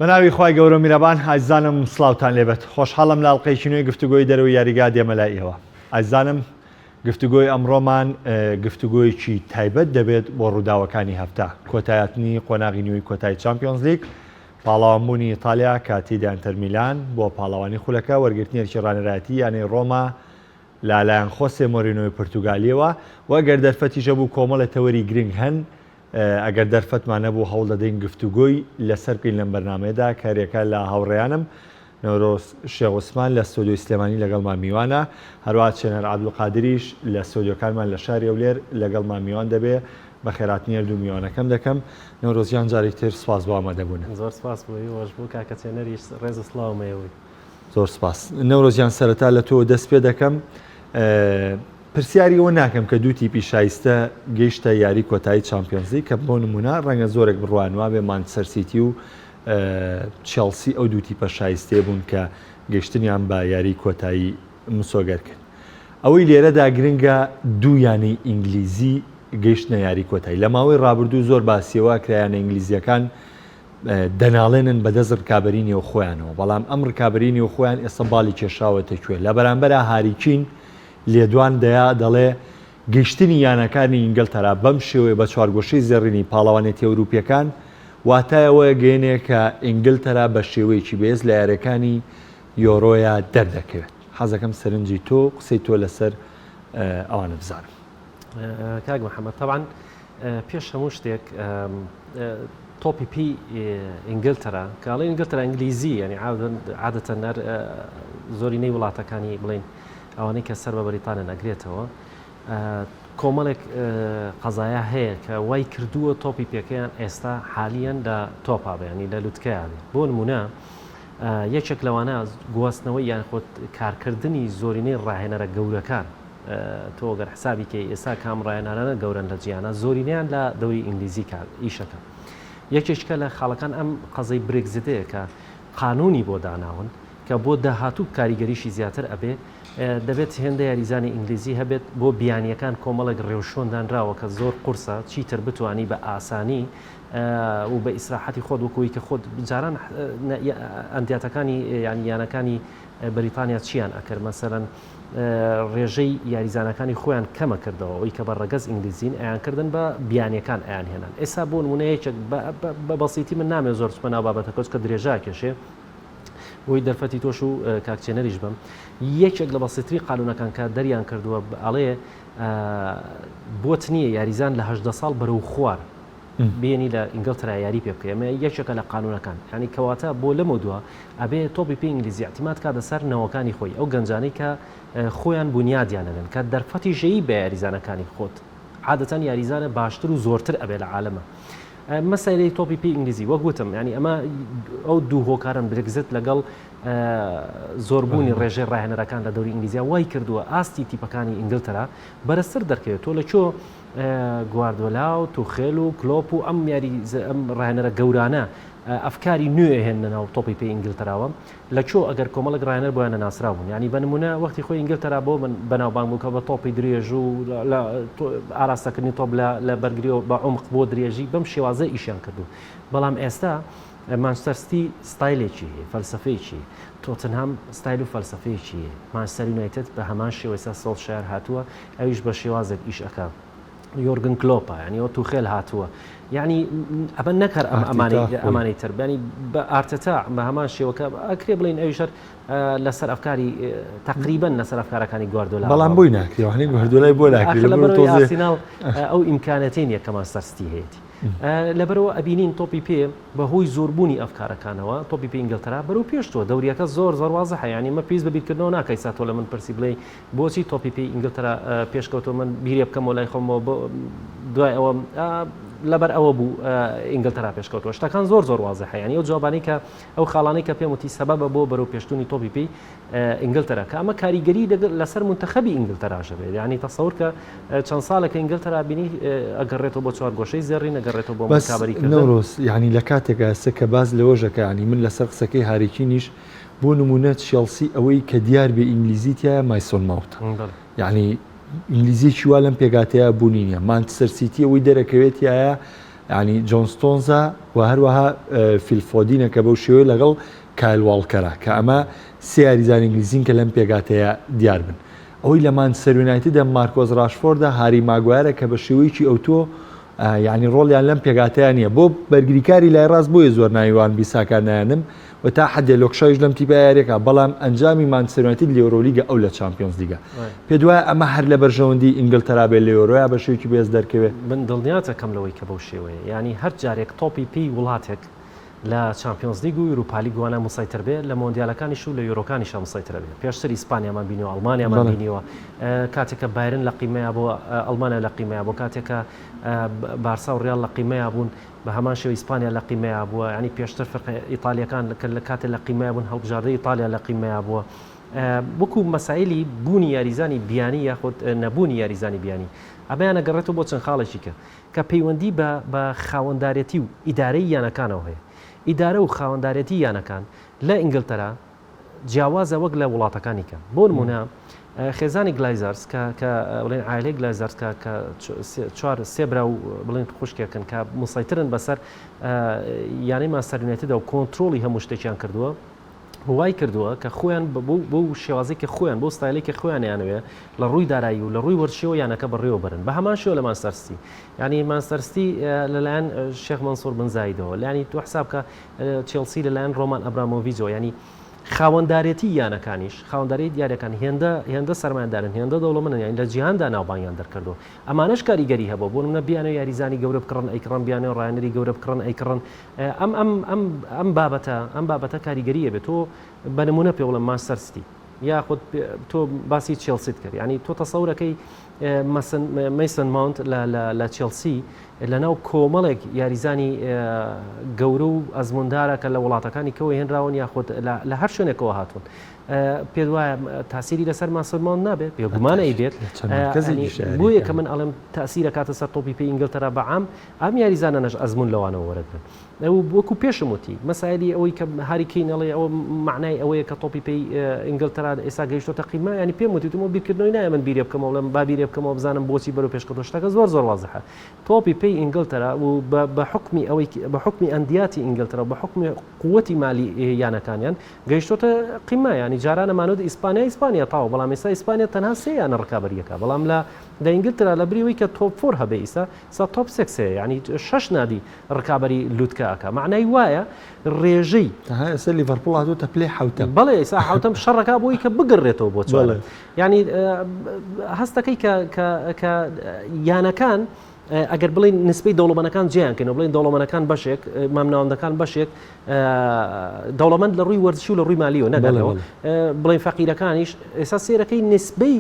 بەناوی خوای گەورە میرەبان ئازانم سڵاوتان لێبێت خۆشحاڵم لە ئەڵقەیەکی نوێی گفتوگۆی دەرەوەی یاریگا دێمەلایەوە. ئازانم گفتوگۆی ئەمڕۆمان گفتوگۆیەکی تایبەت دەبێت بۆ ڕووداوەکانی هەفتە کۆتایەتنی قۆناغی نوێی کۆتایی چامپیۆنز لیگ، پاڵاوانبوونی ئیتالیا کاتیدا ئینتەر میلان بۆ پاڵاوانی خولەکە، وەرگرتنی هەرکی ڕانەرایەتی یانەی ڕۆما لالایەن خۆسێ مۆرینۆی پورتوگالیەوە، و ئەگەر دەرفەتیشە بوو کۆمەڵە تەوەری گرنگ هەن. ئەگەر دەرفەتمان نەبوو هەوڵ دەدەین گفتوگۆی لەسەر بکەین لەم بەرنامەیەدا. کارێکە لە هاوڕێیانم نەورۆز شێخ عوسمان لە ستۆدیۆی سلێمانی لەگەڵمان میوانە، هەروەها چێنەر عەبدولقادریش لە ستۆدیۆکانمان لە شاری ئەولێر لەگەڵمان میوان دەبێ. بە خێراتنی هەردوو میوانەکەم دەکەم. نەورۆزیان جارێک تر سوپاس بۆ ئامادەبوون. زۆر سپاس بۆی وەش بوو کاکە چێنەریش ڕێز و سڵاومەیەوەی. زۆر سپاس. نەورۆزیان سەرەتا لە تۆ دەست پێ دەکەم. پرسیاری ئەوە ناکەم کە دوو تیپی شایستە گەیشتە یاری کۆتایی چامپیۆنز لیگ، کە بۆ نمونە ڕەنگە زۆرێک بڕوانوا بێ مانچستەر سیتی و چێلسی ئەو دوو تیپە شایستێ بوون کە گەیشتنیان بە یاری کۆتایی مسۆگەر کرد. ئەوەی لێرەدا گرنگە دوو یانەی ئینگلیزی گەیشتنە یاری کۆتایی. لە ماوەی ڕابردوو زۆر باسیەوە کرایانە ئینگلیزیەکان دەناڵێنن بەدەست ڕکابەرینی و خۆیانەوە، بەڵام ئەم ڕکابەرینی و خۆیان ئێستا باڵی کێشاوەتە کوێ لە بەرامبەرە هاریکین لێدوان دەیا دەڵێ گەیشتنی یانەکانی ئینگلتەرا بەم شێوەیە بە چوارگۆشەی زێڕینی پاڵەوانێتی ئەوروپیەکان واتایەوە گەێنێ کە ئینگلتەرا بە شێوەیەکی بێز لە یاریەکانی یۆرۆیە دەردەکەوێت. حەزەکەم سەرنجی تۆ قسەی تۆ لەسەر ئەوانە بزانم. کاک محەممەد طبعاً پێش هەموو شتێک تۆپی پی ئینگلتەرا کاڵی ئینگلتەرا ئینگلیزی ینی عادەتەن زۆرینەی وڵاتەکانی بڵین ئەوانەی کە سەر بە بەریتانە نەگرێتەوە کۆمەڵێک قەزایە هەیە کە وای کردووە تۆپی پێکەیان ئێستا حالیان لە تۆپا بەیانی لە لوتکەیان. بۆ نمونە یەکێک لەوانە گواستنەوەی یان خۆت کارکردنی زۆرینەی ڕاهێنەرە گەورەکان تۆ گەر حسابی کە ئێستا کام ڕاهێنەرانە گەورن لە جیانە زۆرینیان لە دەوری ئینگلیزی ئیشەکە. یەکێشکە لە خاڵەکان ئەم قەزەی برێگزیتەیە کە قانونی بۆ داناون کە بۆ داهاتوو کاریگەریشی زیاتر ئەبێ دەبێت هێندە یاریزانی ئینگلیزی هەبێت بۆ بیانیەکان کۆمەڵێک ڕێوشۆندانراوە کە زۆر قورسە چیتر بتوانی بە ئاسانی و بە ئیسراحەتی خۆت وەکوی کە خۆت جاران ئەندیاتەکانی یانەکانی بەریتانیا چیان ئەکرد مەسەرەن ڕێژەی یاریزانەکانی خۆیان کەمە کردەوە ئەوی کە بە ڕەگەز ئینگلیزین ئەیانکردن بە بیانیەکان ئەیان هێنان. ئێستا بۆ نمونەیەکێک بە بەسیتی من نامێ زۆر چمە ناو بابەتەکەوت کە درێژا کێشێ بۆی دەرفەتی تۆش و کاکچێنەریش بم. یەکێک لە بەسیتری قانونەکان کە دەریان کردووە ئەڵێ بۆت نییە یاریزان لە 18 ساڵ بەرەو خوار بێنی لە ئینگلتەرا یاری پێ بکەمە یەکێکە لە قانونەکان، ینی کەواتە بۆ لەمە دووە ئەبێ تۆپی پێ ئینگلیزی احتیمات کاتە سەر نەوەکانی خۆی ئەو گەنجانەی کە خۆیان بنیادیانەن کە دەرفەتی ژەیی بە یاریزانەکانی خۆت عادەتەن یاریزانە باشتر و زۆرتر ئەبێ لە عالەمە. مەسەلەی تۆپی پێ ئینگلیزی وەگوتم ینی ئەمە ئەو دوو هۆکارن برگزت لەگەڵ زۆربوونی ڕێژەی ڕاهێنەرەکان لە دەوری ئینگلیزیا وای کردووە ئاستی تیپەکانی ئینگلتەرا بەرزتر دەرکەوێت. تۆ لە چۆ گواردۆلا و توخێل و کلۆپ و ئەم ڕاهێنەرە گەورانە ئەفکاری نوێ هێنە ناو تۆپی پێ ئینگلتەراوە لە چۆ ئەگەر کۆمەڵک ڕاهێنەر بۆیانە ناسرا بوون. ینی بە نمونە وەختی خۆی ئینگلتەرا بۆ من بەناوبانگ بوو کە بە تۆپی درێژ و ئاراستەکردنی تۆپ لە بەرگریەوە بە عمق بۆ درێژی بەم شێوازە ئیشیان کردو. بەڵام ئێستا مانچستەر سیتی ستایلێکی هەیە فەلسەفەیەکی، تۆتنهام ستایل و فەلسەفەیەکی هەیە، مانچستەر یونایتد بە هەمان شێوەیە سۆڵشایەر هاتووە ئەویش بە شێوازێک ئیش ئەکا. یۆرگن کلۆپە ینی ئەو توخێل هاتووە ینی ئەبەن نەکەر ئەمانەی تربیانی بە ئارتەتا بە هەمان شێوەکە ئەکرێ بڵین ئەویشەر لەسەر ئەفکاری تقریبەن لەسەر ئەفکارەکانی گواردۆلا بەڵام بۆی ناکرێ گواردۆلای بۆ ئارسیناڵ ئەو ئیمکانەتین یە کە مانچستەر سیتی هەیەی. لەبەرەوە ئەبینین تۆپی پێ بەهۆی زۆربوونی ئەفکارەکانەوە تۆپی پێ ئینگلتەرا بەرەو پێشتوە دەوریەکە زۆر وازەحە ینی مە پێویست بە بیرکردنەوە ناکەی ساتۆ لە من پرسی بڵێ بۆچی تۆپی پێ ئینگلتەرا پێشکەوتۆ من بیرێ بکەم و لای خۆمەوە دوای ئەوە لەبەر ئەوە بوو ئینگلتەرا پێشکەوتەوە. شتەکان زۆر وازەحە ینی ئەو جوابانەی کە ئەو خاڵانەی کە پێم وتی سەبەبە بۆ بەرەو پێشتوونی تۆپی پێی ئینگلتەرا کە ئەمە کاریگەری لەسەر منتەخەبی ئینگلتەراش بێت. ینی تەسەور کە چەند ساڵێکە ئینگلتەرا بینی ئەگەڕێتەوە بۆ چوارگۆشەی زێڕین ئەگەڕێتەوە بۆ مقابلی نەورۆز ینی لە کاتێکە ئێستا کە باز لەوەژەکە ینی من لەسەر قسەکەی هاریکینیش بۆ نمونە چێلسی ئەوەی کە دیار بێ ئینگلیزی تایە مایسۆن ماوتە ینی ئینگلیزی چیوا لەم پێگاتەیە بوونی نیە. مانچستەر سیتی ئەوەی دەرەکەوێتیایە ینی جۆنستۆنزە و هەروەها فیلفۆدینە کە بەو شێوەیە لەگەڵ کایلواڵکەرە کە ئەمە سێ یاریزانی ئینگلیزین کە لەم پێگاتەیە دیار بن. ئەوەی لە مانچستەر یونایتیدە مارکۆس راشفۆردە هاری ماگوایرە کە بە شێوەیەکی ئەوتۆ ینی ڕۆڵیان لەم پێگاتیان نییە بۆ بەرگریکاری لای ڕاست بۆیە زۆر ناویوان بیساکار نایانم و تا حدێ لۆکشایش لەم تیپە یاریێکە بەڵام ئەنجامی مانچستەر یونایتید لە ئەورولیگە ئەو لە چامپیۆنز لیگە پێ دوایە ئەمە هەر لە بەرژەوەندی ئینگلتەرا بێت لە ئەورویا بە شێوەیەکی بێز دەرکەوێت. من دڵنیاتەکەم لەوەی کە بەو شێوەیە ینی هەر جارێک تۆپی پێی وڵاتێک لە چامپیۆنز لیگ و ئەوروپا لیگ وانە مسایتر بێت لە مۆندیالەکانیش و لە یۆرۆکانیشە مسایتر بێت. پێشتر ئیسپانیامان بینیوە ئەڵمانیامان بینیوە کاتێکە بایرن لە قیمەیە بۆ ئەڵمانیا لە قیمەیە بۆ کاتێکە بارسا و ڕیال لە قیمەیە بوون بە هەمان شێوە ئیسپانیا لە قیمەیە بووە ینی پێشتر فەرقی ئیتالیەکان لە کاتێک لە قیمەیە بوون هەڵبژاردەی ئیتالیا لە قیمەیە بووە. وەکو مەسائلی بوونی یاریزانی بیانی یاخود نەبوونی یاریزانی بیانی ئەمەیانە گەڕێتەوە بۆ چەند خاڵێکی کە پەیوەندی بە خاوەنددارەتی و ئیدارەی یانەکانەوە هەیە. ئیدارە و خاوەنددارەتی یانەکان لە ئینگلتەرا جیاوازە وەک لە وڵاتەکانی کە بۆ نمونە خێزانی گلایزارس کە بڵێن عایلەی گلایزارس کە چوار سێبرا و بڵێن خوشکێکن کە مسایترن بەسەر یانەی مانچستەر یونایتیدە و کۆنتترۆڵی هەموو شتێکیان کردووە وای کردووە کە خۆیان بۆ شێوازی کە خۆیان بۆ ستایلی کە خۆیان یانوێ لە ڕووی دارایی و لە ڕووی وەرشەوە یانەکە بەڕێوە برن بە هەمان شێوە لە مانچستەر سیتی ینی مانچستەر سیتی لەلایەن شێخ مەنسوور بن زایدەوە ینی تو حساب کە چێلسی لەلایەن ڕۆمان ئەبرامۆڤیچەوە ینی خاوەنددارەتی یانەکانیش خاوەندداری دیارەکان هێندە سەرمایهدارن هێندە دەوڵەمەندن یانی لە جیهاندا ناوبانیان دەرکردو ئەمانەش کاریگەری هەبوو بۆ نمونە بیانە یاریزانی گەورە بکڕن ئەیکڕن بیانە ڕایەنەری گەورە بکڕن ئەیکڕن ئەم بابەتە کاریگەریە بێت تۆ بە نمونە پێ بڵێم مانچستەر سیتی یاخود تۆ باسی چێلسیت کرد ینی تۆ تەسەورەکەی مەیسن ماونت لە چێلسی لەناو کۆمەڵێک یاریزانی گەورە و ئەزموندارە کە لە وڵاتەکانی کەوە هێنراون یاخود لە هەر شوێنێکەوە هاتوون پێ وایە تاسیری لەسەر ماسلمان نابێت پێگومانە ئەیبێت بۆیە کە من ئەڵم تاسیرە کاتە سەر تۆپی پێی ئینگلتەرا بەعام ئەم یاریزانەش ئەزمون لەوانەوە وەرەگرن وەکو پێشم وتی مەسایلی ئەوەی کە هاریکەینەڵێ ئەوە معنای ئەوەیە کە تۆپی پێی ئینگلتەرا ئێستا گەیشتۆتە قیمە ینی پێم وتیتمەوە بیرکردنەوەی نایە من بیرێ بکەمەوە لەم با بیرێ بکەمەوە بزانم بۆچی بەرەو پێشکەوتۆ شتەکە زۆر وازەحە تۆپی پێی ئینگلتەرا و بە حکمی ئەندیاتی ئینگلتەرا بە حکمی قووەتی مالی یانەکانیان گەیشتۆتە قیمە ینی جارانەمانۆ ئیسپانیا تاوە بەڵام ئێستا ئیسپانیا تەنها سێ یانە ڕکابەریەکە بەڵام لە ئینگلترا لە بریەوەی کە تۆپ فۆر هەبێ ئیستا تۆپ سێکسێ ینی 6 نادی ڕکابەری لوتکەکە معنای وایە ڕێژەی ئێستا لیڤەرپوڵ هاتووەتە پلەی حوتە بەڵێ ئێستا حوتەم شەڕەکە بۆی کە بگەڕێتەوە بۆ چوارە ینی هەستەکەی کە یانەکان ئەگەر بڵین نسبەی دەوڵەمەندەکان جیانکەنەوە بڵین دەوڵەمەندەکان بەشێک مامناوەندەکان بەشێک دەوڵەمەند لە ڕووی وەرزشی و لە ڕووی مالیەوە نەگەڵەوە بڵین فەقیرەکانیش ئێستا سێرەکەی نسبەی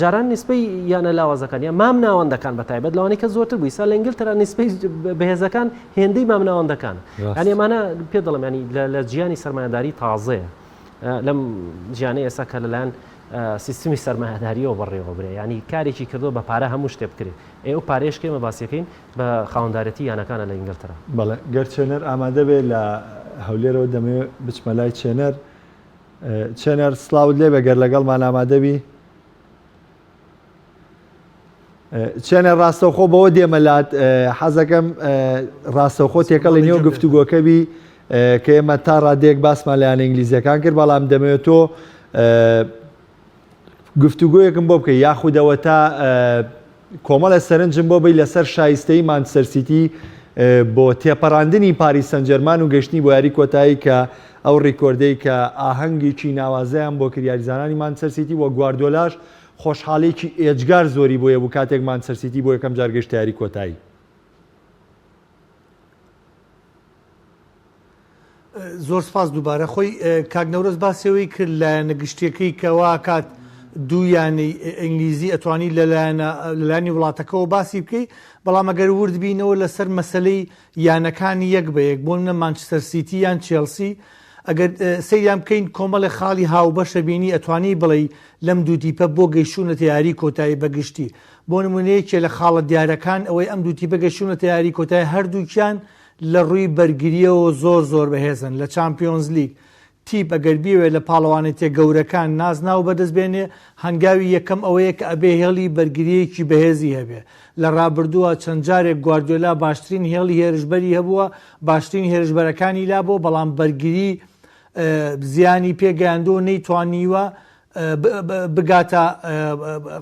جاران نسبەی یانە لاوازەکان یا مام ناوەندەکان بەتایبەت لەوانەیە کە زۆرتر بووی سا لە ئینگلتەرا نسبەی بەهێزەکان هێندەی مام ناوەندەکان ینی ئەمانە پێ دەڵم ینی لە جیانی سەرمایهداری تازەیە لەم جیانەی ئێستا کە لەلایەن سیستمی سەرمایهداریەوە بەڕێوە برێ ینی کارێکی کردو بە پارە هەموو شتێ بکرێت ئێوە پارێش کێمە باسیەکەین بە خاوەنددارەتی یانەکانە لە ئینگلتەرا بەڵێ گەر چێنەر ئامادە بێت لە هەولێرەوە دەمەوێت بچمە لای چێنەر سلااوت لێ بەگەر لەگەڵمان ئامادەبی چێنە ڕاستەوخۆ بەوە دێمەلات حەزەکەم ڕاستەوخۆ تێکەڵی نێو گفتوگۆکەبی کە ئێمە تا ڕادێک باسمان لایەنە ئینگلیزیەکان کرد بەڵام دەمەوێت تۆ گفتوگۆیەکم بۆ بکەی یاخودەوە تا کۆمەڵە سەرنجم بۆ بی لەسەر شایستەی مانچستەر سیتی بۆ تێپەڕاندنی پاریس سەن جەرمان و گەشتنی بۆ یاری کۆتایی کە ئەو ڕیکۆردەی کە ئاهەنگێکی ناوازەیان بۆ کریاریزانانی مانچستەر سیتی وە گواردیۆلاش خۆشحاڵێکی ئێجگار زۆری بۆیە بوو کاتێک مانچستەر سیتی بۆ یەکەم جار گەشتە یاری کۆتایی. زۆر سپاس دووبارە خۆی کاک نەورۆز باسیەوەی کرد لە نەگشتیەکەی کەوا کات دوو یانی ئینگلیزی ئەتوانی لەلایانی وڵاتەکەەوە باسی بکەیت بەڵام ئەگەر ورد بینەوە لەسەر مەسلەی یانەکانی یەک بە یەک بۆ منە مانچستەر سیتی یان چێلسی ئەگەر سەیریان بکەین کۆمەڵی خاڵی هاوبەشە بینی ئەتوانی بڵێ لەم دوو تیپە بۆ گەیشتونەتە یاری کۆتایی بەگشتی بۆ نمونەیەکێ لە خاڵە دیارەکان ئەوەی ئەم دوو تیپە گەیشتونەتە یاری کۆتایی هەردووکیان لە ڕووی بەرگریەوە زۆر بەهێزن لە چامپیۆنز لیگ تیپ ئەگەر بیوێت لە پاڵەوانێتێ گەورەکان نازنا و بەدەستبێنێ هەنگاوی یەکەم ئەوەیە کە ئەبێ هێڵی بەرگریەکی بەهێزی هەبێ لە ڕابردووە چەند جارێک گواردیۆلا باشترین هێڵی هێرشبەری هەبووە باشترین هێرشبەرەکانی لا بۆ بەڵام بەرگری زیانی پێگەیاندۆ نەیتوانیوە بگاتە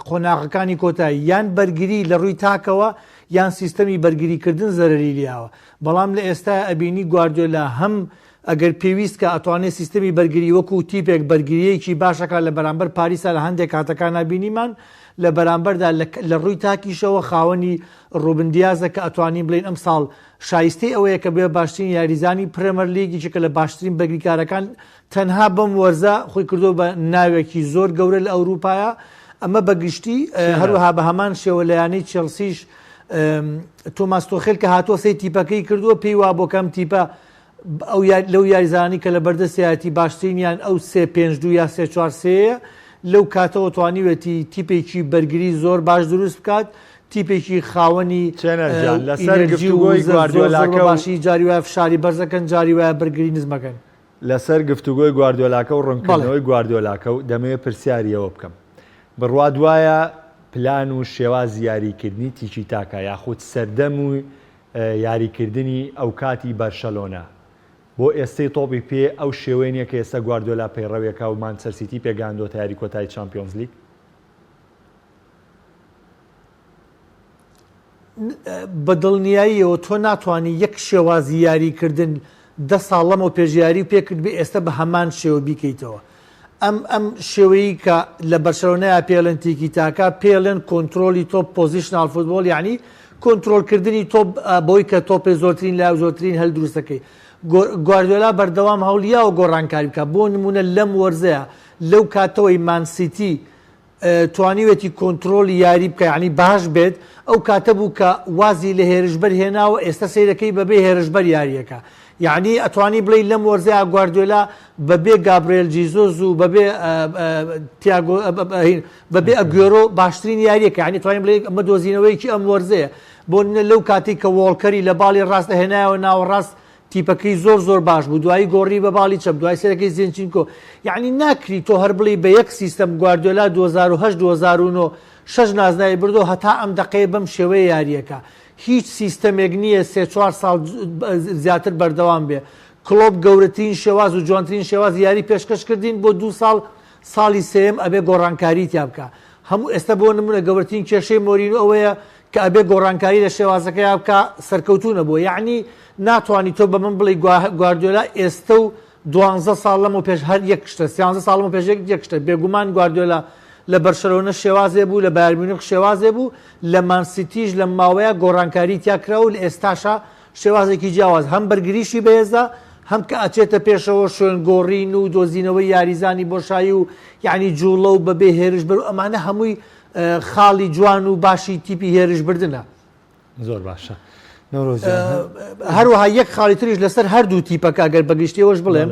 قۆناغەکانی کۆتایی یان بەرگری لە ڕووی تاکەوە یان سیستەمی بەرگریکردن زەرری لیاوە بەڵام لە ئێستا ئەبینی گواردیۆلا هەم ئەگەر پێویست کە ئەتوانێت سیستەمی بەرگری وەکو تیپێک بەرگریەکی باشەکە لە بەرامبەر پاریسا لە هەندێک کاتەکان بینیمان لە بەرامبەردا لە ڕووی تاکیشەوە خاوەنی ڕوبندیازە کە ئەتوانین بڵین ئەم ساڵ شایستەی ئەوەیە کە بێ باشترین یاریزانی پرێمەر لیگی کە لە باشترین بەرگریکارەکان تەنها بەم وەرزە خۆی کردو بە ناوێکی زۆر گەورە لە ئەوروپایە ئەمە بەگشتی هەروەها بە هەمان شێوە لەیانەی چێلسیش تۆماس تۆخێل کە هاتووە سەی تیپەکەی کردووە پێی وا بۆ کەم تیپە لەو یاریزانی کە لە بەردەستایەتی باشترینیان ئەو 3-5-2 یا 3-4-3 لەو کاتەوە توانیوێتی تیپێکی بەرگری زۆر باش دروست بکات تیپێکی خاوەنی لەسەر گفتوگۆی گواردیۆلاکە باشی جاری وایە فشاری بەرزەکەن جاری وایە بەرگری نزمەکەن لەسەر گفتوگۆی گواردیۆلاکە و ڕوونکردنەوەی گواردیۆلاکە و دەمەوێت پرسیاریەوە بکەم بڕوا دوایە پلان و شێواز یاریکردنی تیکی تاکە یاخود سەردەم و یاریکردنی ئەو کاتی بەرشەلۆنا بۆ ئێستەی تۆپی پێ ئەو شێوەیە کە ئێستا گواردیۆلا پەیڕەوێکە و مانچەستەر سیتی پێگاندۆتە یاری کۆتایی چامپیۆنز لیگ بەدڵنیاییەوە تۆ ناتوانانی یەک شێوازی یاریکردن 10 ساڵ لەمەوە پێشیاری پێکرد بێ ئێستا بە هەمان شێوە بیکەیتەوە ئەم شێوەیە کە لە بەرشەلۆنەیە پێڵێن تیکی تاکە پێڵێن کۆنتترۆلی تۆپ پۆزیشنال فوتبۆل یعنی کۆنتترۆلکردنی تۆپ بۆی کە تۆپێ زۆرترین لا زۆرترین هەل دروستەکەی گواردیۆلا بەردەوام هەوڵیا و گۆڕانکاری بکە بۆ نمونە لەم وەرزەیە لەو کاتەوەی مانسیتی توانیوێتی کۆنتترۆلی یاری بکە ینی باش بێت ئەو کاتە بوو کە وازی لە هێرشبەر هێناوە ئێستا سیرەکەی بەبێ هێرشبەر یاریەکە یعنی ئەتوانی بڵێ لەم وەرزەیە گواردیۆلا بەبێ گابرێل جیزۆز و بەبێ ئەگوێرۆ باشترین یاریەکە ینی توانین بڵێ ئەمە دۆزینەوەیکی ئەم وەرزەیە بۆ لەو کاتی کە وۆڵکەری لە باڵی ڕاست هێنایەوە ناوەڕاست تیپەکەی زۆر باش بوو دوایی گۆڕی بە باڵی چەپ دوای سەرەکەی زیێنچینکۆ یعنی ناکری تۆ هەر بڵی بە یەک سیستەم گواردیۆلا 2008-2009 6 نازناوی بردو هەتا ئەم دقەیە بەم شێوەیە یاریەکە هیچ سیستەمێک نییە 3-4 ساڵ زیاتر بەردەوام بێ کلۆب گەورەترین شێواز و جوانترین شێواز یاری پێشکەش کردین بۆ 2 ساڵ ساڵی سێم ئەبێ گۆڕانکاری تیا بکە هەموو ئێستا بۆ نمونە گەورەترین کێشەی مۆرینۆ ئەوەیە کە ئەبێ گۆڕانکاری لە شێوازەکە یا بکە سەرکەوتونە بۆ یعنی ناتوانانی تۆ بە من بڵی گواردیۆلا ئێستا و 12 ساڵ لەمە پێش هەر یەک شتە 13 ساڵ لەمە پێش یەک شتە بێگومان گواردیۆلا لە بەرشەلۆنە شێوازێ بوو لە بایر میونخ شێوازێ بوو لە مانسیتیش لە ماوەیە گۆڕانکاری تیاکرا و لە ئێستاشا شێوازێکی جیاواز هەم بەرگریشی بەهێزە هەم کە ئەچێتە پێشەوە شوێنگۆڕین و دۆزینەوەی یاریزانی بۆشایی و یعنی جوڵە و بەبێ هێرشبەر و ئەمانە هەمووی خاڵی جوان و باشی تیپی هێرشبردنە زۆر باشە هەروەها یەک خاڵی تریش لەسەر هەردوو تیپەکە ئەگەر بەگشتیەوەش بڵێم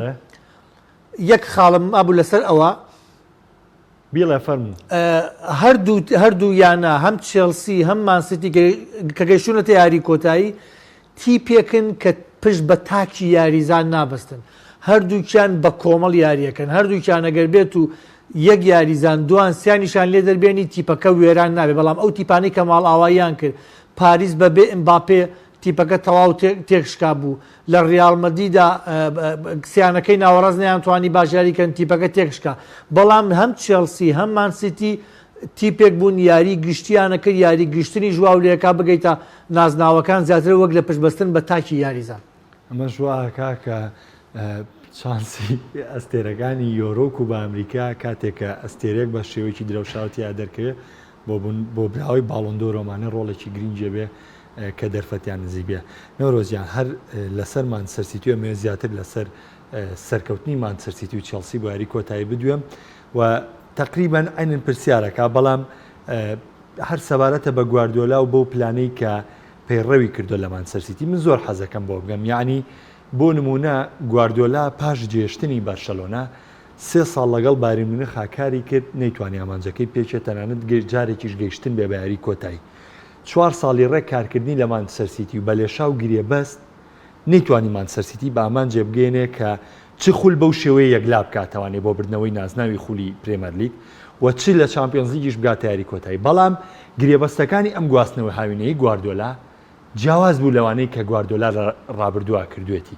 یەک خاڵم ئابوو لەسەر ئەوە بیڵێ فەرموو هەردوو یانە هەم چێلسی هەم مانسیتی کە گەیشتونەتە یاری کۆتایی تیپێکن کە پشت بە تاکی یاریزان نابستن هەردووکیان بە کۆمەڵ یاریەکەن هەردووکیان ئەگەر بێت و یەک یاریزان دوان سیانیشان لێ دەربێنی تیپەکە وێران نابێت بەڵام ئەو تیپانەی کە ماڵ ئاواییان کرد پاریس بەبێ ئەمباپێ تیپەکە تەواو تێکشکا بوو لە ڕیال مەدریدا کسیانەکەی ناوەڕاست نەیانتوانی باشیاریکەن تیپەکە تێکشکا بەڵام هەم چێلسی هەم مانسیتی تیپێک بوون یاری گشتیانە کرد یاری گشتنی ژواولەکە بگەیتە نازناوەکان زیاتر وەک لە پشتبەستن بە تاکی یاریزان ئەمە ژواکە کە چانسی ئەستێرەکانی یۆرۆک و بە ئەمریکا کاتێکە ئەستێرێک بە شێوەیەکی درەوشاوتیا دەرکەوێت بۆ براوی باڵندۆرۆمانە ڕۆڵێکی گرنگجێ بێ کە دەرفەتیان نزیک بێ نەورۆزیان هەر لەسەر مانچەستەر سیتی و مێ زیاتر لەسەر سەرکەوتنی مانچەستەر سیتی و چێلسی بۆ یاری کۆتایی بدوێم و تقریبان ئەنن پرسیارەکە بەڵام هەر سەبارەتە بە گواردیۆلا و بۆ پلانەی کە پەیڕەوی کردو لە مانچەستەر سیتی من زۆر حەزەکەم بۆ بگەم یعنی بۆ نمونە گواردیۆلا پاش جێشتنی بەرشەلۆنا 3 ساڵ لەگەڵ بایر میونخ کاری کرد نەیتوانی ئامانجەکەی پێچێت تەنانەت جارێکیش گەیشتن بێ بە یاری کۆتایی 4 ساڵی ڕێک کارکردنی لە مانچەستەر سیتی و بە لێشا و گریێ بەست نەیتوانی مانچەستەر سیتی بە ئامان جێبگەێنێ کە چ خول بەو شێوەیە یەکلا بکاتەوانێ بۆ بردنەوەی نازناوی خولی پرێمەر لیگ و چ لە چامپیۆنز لیگیش بگات یاری کۆتایی بەڵام گرێبەستەکانی ئەم گواستنەوەی هاوینەی گواردیۆلا جیاواز بوو لەوانەیە کە گواردیۆلا ڕابردووە کردوێتی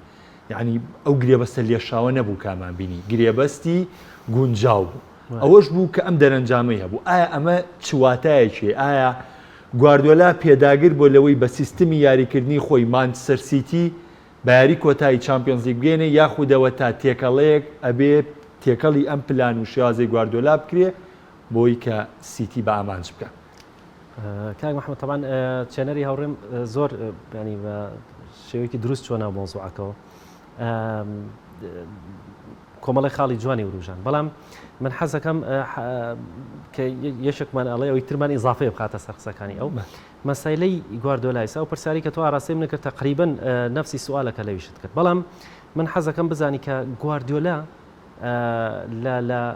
یعنی ئەو گرێبەستە لێشاوە نەبوو کامان بینی گرێبەستی گونجاو بوو ئەوەش بوو کە ئەم دەرەنجامەی هەبوو ئایا ئەمە چواتایەکی ئایا گواردیۆلا پێداگر بۆ لەوەی بە سیستمی یاریکردنی خۆی مانچستەر سیتی بە یاری کۆتایی چامپیۆنز لیگ بگەێنێ یاخودەوە تا تێکەڵەیەک ئەبێ تێکەڵی ئەم پلان و شێوازەی گواردیۆلا بکرێ بۆی کە سیتی بە ئامانج بکە کاک محمد طبعا چێنەری هاوڕێم زۆر ینی بە شێوەیەکی دروست چۆن ناو مۆزوعەکەەوە کۆمەڵی خاڵی جوانی وروژان بەڵام من حەزەکەم کە یەشێکمان ئەڵێ ئەوی ترمان ئیزافەیە بخاتە سەر قسەکانی ئەو مەسایلەی گواردیۆلای ئەو پرسیاری کە تۆ ئاراستەی من کرد تقریباً نفسی سوالەکە لەویشت کرد بەڵام من حەزەکەم بزانی کە گواردیۆلا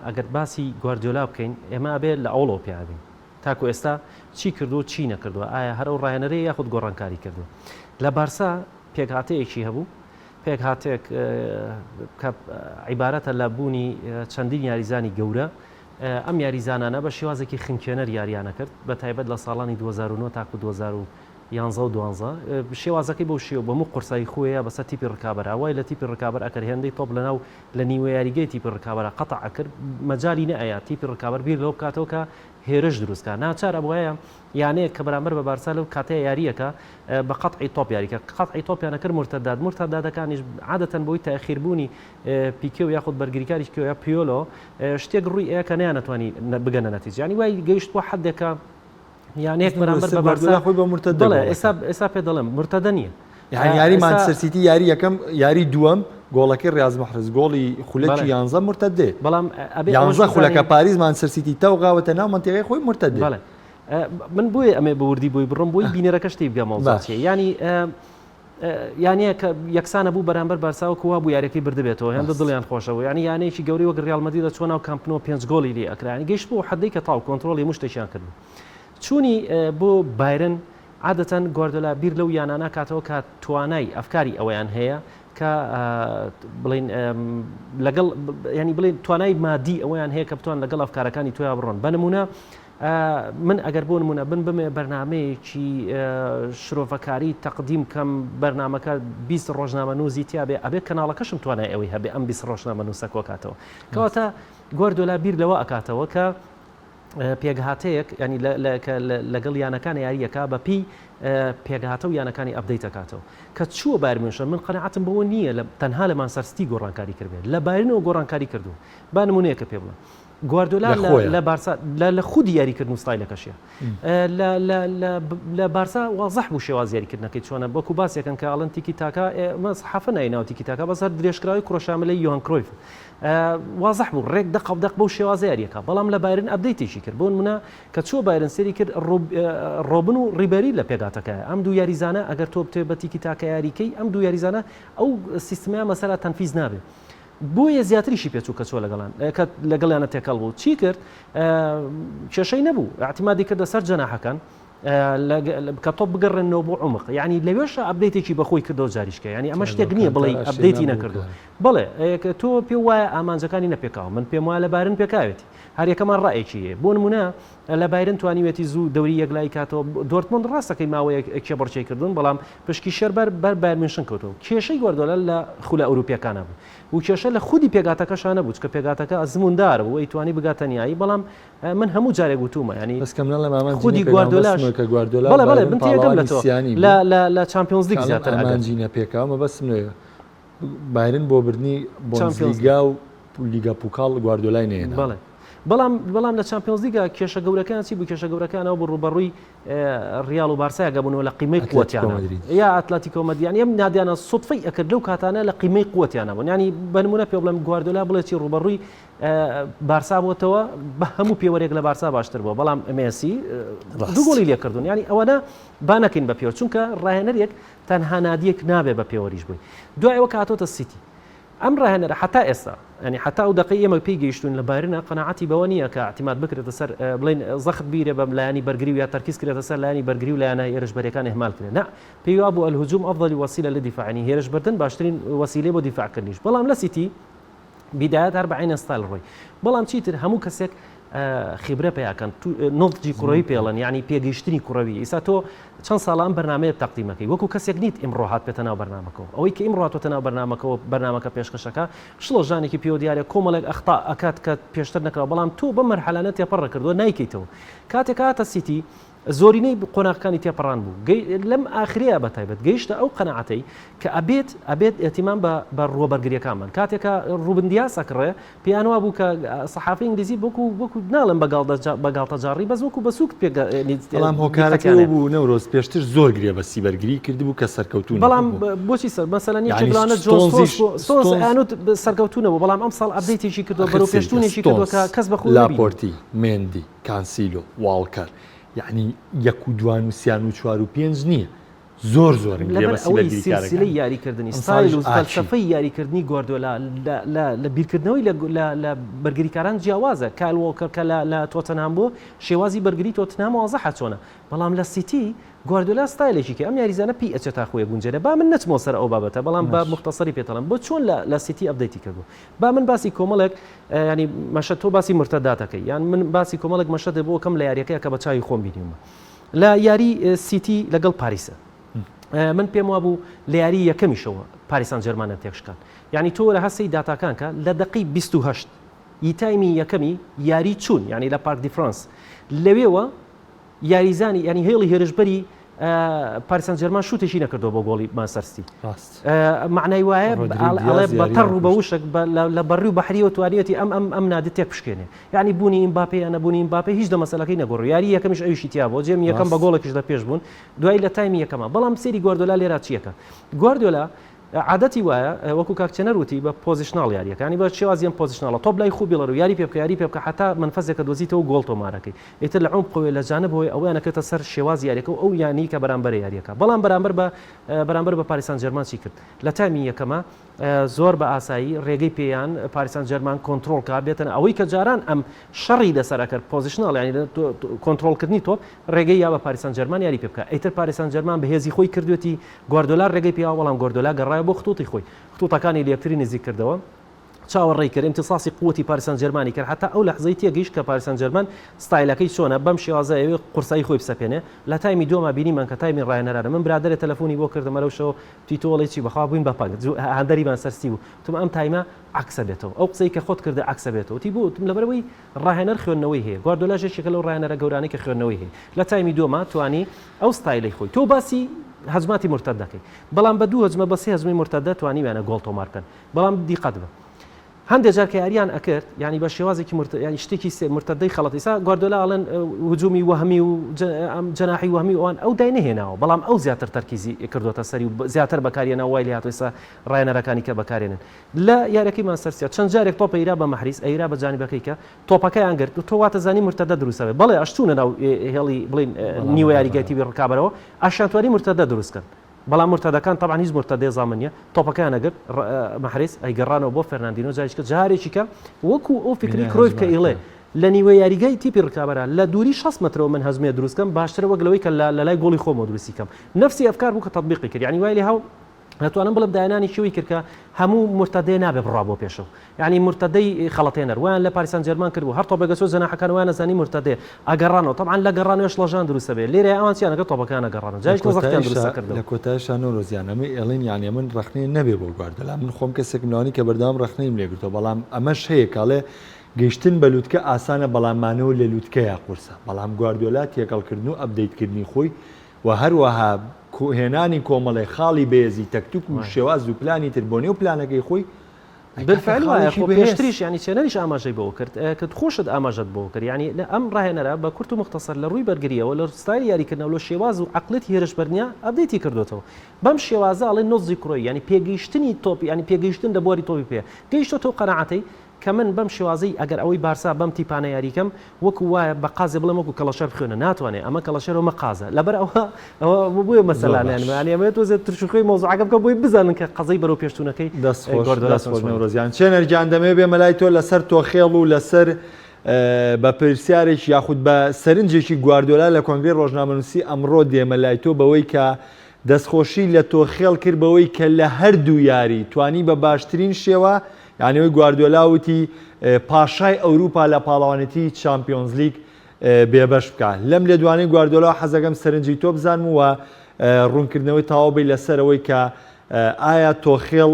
ئەگەر باسی گواردیۆلا بکەین ئێمە ئەبێ لە ئەوڵۆ پیاوین تاکو ئێستا چی کردو چی نەکردووە ئایا هەر ئەو ڕایەنەرەی یاخود گۆڕانکاری کردو لە بارسا پێکهاتەیەکی هەبوو پێک هاتێک کە عیبارەتە لە بوونی چەندین یاریزانی گەورە ئەم یاریزانانە بە شێوازێکی خنکێنەر یاریانە کرد بە تایبەت لە ساڵانی 2009 تاکو 2011 و 12 شێوازەکەی بەو شێوە بەمو قورسایی خۆیە بەسەر تیپی ڕکابەرە وای لە تیپی ڕکابەر ئەکرد هێندەی تۆپ لەناو لە نیوە یاریگەی تیپی ڕکابەرە قەتع کرد مەجای نەئەیە تیپی ڕکابەر بیر لەو بکاتەوە کە هێرش دروستکە ناچارە بۆیە یانەیە کە بەرامبەر بە بارسا لەو کاتەیە یاریەکە بە قەتعی تۆپ یاریکە قەتعی تۆپیانە کرد مرتەدادەکانیش عادەتەن بۆی تاخیربوونی پیکێ و یاخود بەرگریکاری یا پیۆلۆ شتێک ڕووی ئەیە کە نەیانەتوانی بگەنە نەتیجە ینی وای گەیشتوە حدێکە یانەیەک بەرامبەر بە بارسا خۆی بە مرتەدە ئێستا پێ دەڵێم مرتەدە نییە یاری مانچستەر سیتی یاری یەکەم یاری دووەم گۆڵەکەی ڕاز مەحرز گۆڵی خولەکی 11 مرتەدێ بەڵام 11 خولەکە پاریز مانچستەر سیتی تەوغاوەتە ناو منتیقەی خۆی مرتەدێ من بۆیە ئەمێ بەوردی بۆی بڕم بۆی بینەرەکە شتی بگە مەوزوعی ینی یانەیە کە یەکسانە بوو بەرامبەر بارساوە کووا بوو یارەکەی بردبێتەوە هێندە دڵیان خۆشەوە ینی یانەیەکی گەوری وەک ریال مەدرید چۆن ناو کامپنۆ 5 گۆڵی لێ ئەکرانی گەیشت بۆ حدەی کە تاو کۆنتترۆلی مشتێکیان کرد چوونی بۆ بایرن عادەتەن گواردیۆلا بیر لەو یانانە کاتەوە کە توانای ئەفکاری ئەوەیان هەیە کە بڵین لەگەڵ ینی بڵین توانای مادی ئەویان هەیە کە بتوان لەگەڵ ئەفکارەکانی تۆیا بڕۆن بە نمونە من ئەگەر بۆ نمونە بمێ بەرنمەیەکی شرۆڤەکاری تەقدیم کەم بەرنمەکە 20 ڕۆژنامە نووزی تیاابێ ئەبێت کەناڵەکەشم توانای ئەوەی هەبێ ئەم 20 ڕۆژنامە نووسەکۆ کاتەوە کەواتە گواردیۆلا بیر لەوە ئەکاتەوە کە پێگهاتەیەک ینی لەگەڵ یانەکانی یاریەکە بەپی پێگهاتە و یانەکانی ئەبدەیت دەکاتەوە کە چووە بایرمێنشن من قەنەعەتم بەوە نییە تەنها لە مانچستەر سیتی گۆڕانکاری کردێت لە بایرنەوە گۆڕانکاری کردو با نمونەیەکە پێ بڵێ گواردیۆلا لە بارسا لە خودی یاریکردن و ستایلەکەشیە لە بارسا وازەح بوو شێواز یاریکردنەکەی چۆنە بۆکو باسیەکەن کە ئاڵەن تیکی تاکە حەفە نایناو تیکی تاکە بەسەر درێژکراوی کوڕەشاملەی یۆهان کرۆیف وازەح بوو ڕێک دەق بەو شێوازە یاریەکە بەڵام لە بایرن ئەبدەیتێکی کرد بۆ نمونە کە چوە بایرن سێری کرد ڕۆبن و ڕیبەری لە پێگاتەکەیە ئەم دوو یاریزانە ئەگەر تۆ بتێ بە تیکی تاکە یاریکەی ئەم دوو یاریزانە ئەو سیستمیان مەسەلا تەنفیز نابێت بۆیە زیاتریشی پێچوو کە چۆ لەگەڵیانە تێکەڵ بوو چی کرد کێشەی نەبوو اعتیمادی کردە سەر جەناحەکان کە تۆ بگەڕێنەوە بۆ عمق ینی لەوێشە ئەبدەیتێکی بەخۆی کردەوە جاریشکە ینی ئەمە شتێک نییە بڵێ ئەبدەیتی نەکردو بڵێ تۆ پێ وایە ئامانجەکانی نەپێکاوە من پێم وایە لە بارن پێکاوێتی هەر یەکەمان ڕائێکیە بۆ نمونە لە بایرن توانیوێتی زوو دەوری یەکلای کاتەوە دۆرتموند ڕاستەکەی ماوەیە کێ بڕچەی کردن بەڵام پشکی شەربەر بەر بایرمێنشن کەوتەوە کێشەی گواردیۆلا لە خولە ئەوروپیەکانە بوو و کێشە لە خودی پێگاتەکەشانە بوو کە پێگاتەکە ئەزموندار بوو ئەیتوانی بگاتە نیایی بەڵام من هەموو جارێک گوتومە ینی خودی گواردیۆلاش بەڵێ من تێگەم لە چامپیۆنز لیگ زیاتر ئەمانجینە پێکاومە بەسم بایرن بۆ بردنی بۆلیگا و لیگا پوکاڵ گواردیۆلای نێنە بەڵام لە چامپیۆنز لیگا کێشە گەورەکان چی بوو کێشە گەورەکانەوە بۆ ڕوبەڕووی ریال و بارسا گەبوونەوە لە قیمەی قوتیانە یا ئەتلەتیکۆ مەدریان ئەم نادیانە سوتفەی ئەکرد لەو کاتانە لە قیمەی قوتیانە بوون ینی بە نمونە پێ بڵێم گواردیۆلا بڵێ چی ڕوبەڕووی بارسا بۆتەوە بە هەموو پێوەرێک لە بارسا باشتر بووە بەڵام مێسی دوو گۆڵی لێکردون ینی ئەوەنە با نەکەین بە پێوە چونکە ڕاهێنەرێک تەنها نادیەک نابێ بە پێوەریش بووی دوایەوە کاتۆتە سیتی ئەم ڕاهێنەرە حتا ئێستا ینی حتا و دقی ئێمە پێی گەیشتون لە بایرنە قەناعەتی بەوە نییە کە اعتیماد بکرێتە سەر بڵین زەخت بیرە بە لایانی بەرگری و یا تەرکیز کرێتە سەر لایانی بەرگری و لایەنە هێرشبەرەکان ئێهمال کرێت نا پێی وا بوو الهجوم ئەفضل وسیلە لدفاع ینی هێرشبردن باشترین وسیلەی بۆ دیفاعکردنیش بەڵام لە سیتی بیدایەت هەر بە عینە ستایل ڕۆی بەڵام چیتر هەموو کەسێک خبرە پیاکەن نۆڵجی کوڕەوی پێڵن ینی پێگەیشتنی کوڕەوی ئیسا تۆ چەند ساڵان بەرنامەیە تەقدیمەکەی وەکو کەسێک نیت ئیمڕۆ هات پێتە ناو بەرنامەکەەوە ئەوەی کە ئیمڕۆ هاتوۆتە ناو بەرنامەکە پێشکەشەکە شڵۆژانێکی پێوە دیارە کۆمەڵێک ئەختا ئەکات کە پێشتر نەکەەوە بەڵام تۆ بە مەرحەلانە تێپەڕە کردووە نایکەیتەوە کاتێک هاتە سیتی زۆرینەی قۆناغەکانی تێپەڕان بوو لەم ئاخرەیە بە تایبەت گەیشتە ئەو قەنەعەتەی کە ئەبێت ئێتیمان بە ڕووبەرگریەکانمان کاتێکە ڕووبندیا سەکڕێ پیانوا بوو کە سەحافی ئینگلیزی وەکو ناڵم بەگاڵتە جاڕی بەس وەکو بە سووک بەڵام هۆکارەکەەوە بوو نەورۆز پێشتر زۆر گرێ بە سیبەرگری کردبوو کە سەرکەوتون بەڵام بۆچی سەر مەسەلەنی جبلانە جۆنسۆنوت سەرکەوتونەوە بەڵام ئەم ساڵ ئەبدەیتێکی کردو بەرەو پێشتونێکی کردووە کە کەس بەخۆ لاپۆرتی مێندی کانسیلۆ واڵکەر یعنی 1 و 2 و 3 و 4 و 5 نییە زۆر سیلسلەی یاریکردنی ستایل و فەلسەفەی یاریکردنی گواردیۆلا لە بیرکردنەوەی لە بەرگریکاران جیاوازە کایل وۆکەر کە لە تۆتەنهام بۆ شێوازی بەرگری تۆتەنهام وازەحە چۆنە بەڵام لە سیتی گواردیۆلا ستایلێکی کە ئەم یاریزانە پێی ئەچێتە خۆی گونجێرە با من نەچمەوە سەر ئەو بابەتە بەڵام با مختصری پێتەڵم بۆ چۆن لە سیتی ئەپدەیتی کردو با من باسی کۆمەڵێک ینی مەشە تۆ باسی مرتەداتەکەی یان من باسی کۆمەڵێک مەشەدە بۆ کەم لە یاریەکەی کە بە چاوی خۆم بینیمە لە یاری سیتی لەگەڵ پاریسە من پێم وابوو لە یاری یەکەمیشەوە پاریسان جەرمانە تێکشکان یعنی تۆ لە هەستی داتاکانکە لە دقی 28 یتایمی یەکەمی یاری چوون ینی لە پارک دی فرانس لەوێوە یاریزانی ینی هێڵی هێرشبەری پاریسان جەرمان شوتێکی نەکردەوە بۆ گۆڵی مانسەرستی معنای وایە ئەڵێ بەتەڕ و بە وشک لە بەڕی و بەحریەوە توانێتی ئەم نادە تێک پشکێنێ ینی بوونی ئیمباپێ یان نەبوونی ئیمباپێ هیچ مەسەلەکەی نەگۆڕ یاری یەکەمیش ئەویشی تیا بۆ جێم یەکەم بە گۆڵێکیش لە پێش بوون دوای لە تایمی یەکەمە بەڵام سێری گواردیۆلا لێرە چیەکە گواردیۆلا عادەتی وایە وەکو کاکچەنەر وتی بە پۆزیشناڵ یاریەکانی بە شێوازیان پۆزیشناڵە تۆ بلای خوبی لەڕوو یاری پێ بکە حتا منفەزێکە دۆزیتەوە گۆڵ تۆمارەکەی ئێتر لە عمق قوێ لە جانبەوەی ئەویانەکەتە سەر شێواز یاریەکە و ئەو یانی کە بەرامبەر یاریەکە بەڵام بەرامبەر بە پاریسان جەرمان چی کرد لە تایمی یەکەمە زۆر بە ئاسایی ڕێگەی پێیان پاریسان جەرمان کۆنتترۆل کا بێتن ئەوەی کە جاران ئەم شەڕی لەسەرەکرد پۆزیشناڵ ینی کۆنتترۆلکردنی تۆ ڕێگەی یا بە پاریسان جەرمان یاری پێ بکە ئیتر پاریسان جەرمان بەهێزی خۆی کردوێتی گواردیۆلا ڕێگەی پێیا بەڵام گواردیۆلا گەڕایە بۆ خطوطی خۆی خطوطەکانی لەکتری نزیک کردەوە چاوەڕێی امتصاصی قوتی پاریسان جەرمانی کرد حتا ئەو لەحزەی تێگەیشت کە پاریسان جەرمان ستایلەکەی چۆنە بەم شێوازەیەوێ قورسایی خۆی بسەپێنێ لە تایمی دووەمە بینیمان کە تایمی ڕایەنەرە من برادرە تەلەفۆنی بۆ کردمە لەو شەوە تیتۆڵێکی بەخوا بووین بە پەنگ هەندەریمان سەرستی بوو تم ئەم تایمە عکسە بێتەوە ئەو قسەی کە خۆت کردە عکسە بێتەوە تی بوو لەبەرەوەی ڕاهێنەر خوێندنەوەی هەیە گواردیۆلا ژێشێکە لەو ڕاهێنەرە گەورانەی کە خوێندنەوەی هەیە لە تایمی دووەمە توانی ئەو ستایلەی خۆی تۆ باسی هەجماتی مرتد دەکەی بەڵام بە دوو هەجمە بە سێ هەجمی مرتدە توانیویانە گۆڵ تۆمارکەن بەڵام دیقەت بە هەندێک جار کە یاریان ئەکرد ینی بە شێوازێکی ینی شتێکی مرتدەی خەڵەت ئیسا گواردیۆلا ئەڵێن هجومی وەهمی و جەناحی وەهمی ئەوان ئەو دای نەهێناوە بەڵام ئەو زیاتر تەرکیزی کردوتە سەری و زیاتر بەکارێنە وای لە هاتووە ئێستا ڕایەنەرەکانی کە بەکارێنن لە یاریەکەی مانسەرسیا چەند جارێک تۆپە ئیرا بە مەحریس ئەیرا بە جانیبەکەی کە تۆپەکەیان گرت و تۆ واتە زانی مرتدە دروستەوێ بەڵێ ئەشتونە ناو هێڵی بڵین نیوە یاریگای تیوی ڕکابەرەوە ئاشانتوانی مرتدە دروستکەن بەڵام مرتدەکان طبعا هیچ مرتدەی زامنیە تۆپەکەیان ئەگەر مەحریس ئەیگەڕانەوە بۆ فەرناندینۆ جارێکە وەکو ئەو فکری کرۆیف کە ئیڵێ لە نیوە یاریگای تیپی ڕکابەرە لە دووری 6 مترەوە من هەزمێ دروستکەم باشترە وەک لەوەی کە لە لای گۆڵی خۆمەوە دروستیکەم نفسی ئەفکار بوو کە تەطبیقی کرد یعنی وای لێ هاو نتوانم بڵم داهێنانی شێوەی کرد کە هەموو مرتدەیە نابێ بڕوا بۆ پێشەوە یعنی مرتدەی خەڵەتێنەر ویان لە پاریسان جەرمان کردبوو هەر تۆپێک گەچۆ جەناحەکان ویان نەزانی مرتدەیە ئەگەڕانەوە طبعا لە گەڕانەوەش لەژان دروستە بێ لێرە ئەوانچیانەکە تۆپەکان ئەگەڕانەوە جایش وەختیان دروستە کردەوە لە کۆتایشان نۆرۆزیانەمە ئێڵین یانی من ڕخنەی نەبێ بۆ گواردیۆلا من خۆم کەسێک ملانی کە بەردەوام ڕخنەیم لێگرتەوە بەڵام ئەمەش هەیە کاڵێ گەیشتن بە لووتکە ئاسانە بەڵامانەوە لە لووتکەیە قورسە بەڵام گواردیۆلا تێکەڵکردن و ئەپدەیتکردنی خۆی و هەروەها هێنانی کۆمەڵی خاڵی بێزی تەکتوک و شێواز و پلانی تر بۆ نێو پلانەکەی خۆی بالفعل وایە خۆ پێشتریش ینی چێنەریش ئاماژەی بۆ کرد کە خۆشت ئاماژەت بۆ کرد ینی ئەم ڕاهێنەرە بە کورت و مختصر لە ڕووی بەرگریەوە لە ستایل یاریکردنەوە لە شێواز و عەقڵەتی هێرشبەرنیە ئەپدەیتی کردوتەوە بەم شێوازە ئەڵێ نۆزی کوڕۆی ینی پێگەیشتنی تۆپ ینی پێگەیشتن لە بۆری تۆپی پێ گەیشتۆ قەنەعەتەی کە من بەم شێوازەی ئەگەر ئەوەی بارسا بەم تیپانە یاریکەم وەکو وایە بە قازێ بڵێم وەکو کەڵەشەر بخوێنە ناتوانێت ئەمە کەڵەشەرەوە مەقازە لەبەر ئەوە بووە مەسەلانیان ئەمەوێت وەزێت ترشوخۆی مۆزوعەکە بکە بۆی بزانن کە قەزەی بەرەو پێشتونەکەی دەستخۆشنەوڕۆزیان چێنەرجان دەمێ بێ مەلای تۆ لەسەر تۆخێڵ و لەسەر بە پرسیارێک یاخود بە سەرنجێکی گواردیۆلا لە کۆنگرێ ڕۆژنامەنووسی ئەمڕۆ دێمە لای تۆ بەوەی کە دەستخۆشی لە تۆخێڵ کرد بەوەی کە لە هەردوو یاری توانی بە باشترین شێوە یانەوەی گواردیۆلا وتی پاشای ئەوروپا لە پاڵەوانێتی چامپیۆنز لیگ بێبەش بکە لەم لێ دوانەی گواردیۆلا حەزەکەم سەرنجی تۆ بزانم و ڕوونکردنەوەی تەواو بێ لەسەرەوەی کە ئایا تۆخێڵ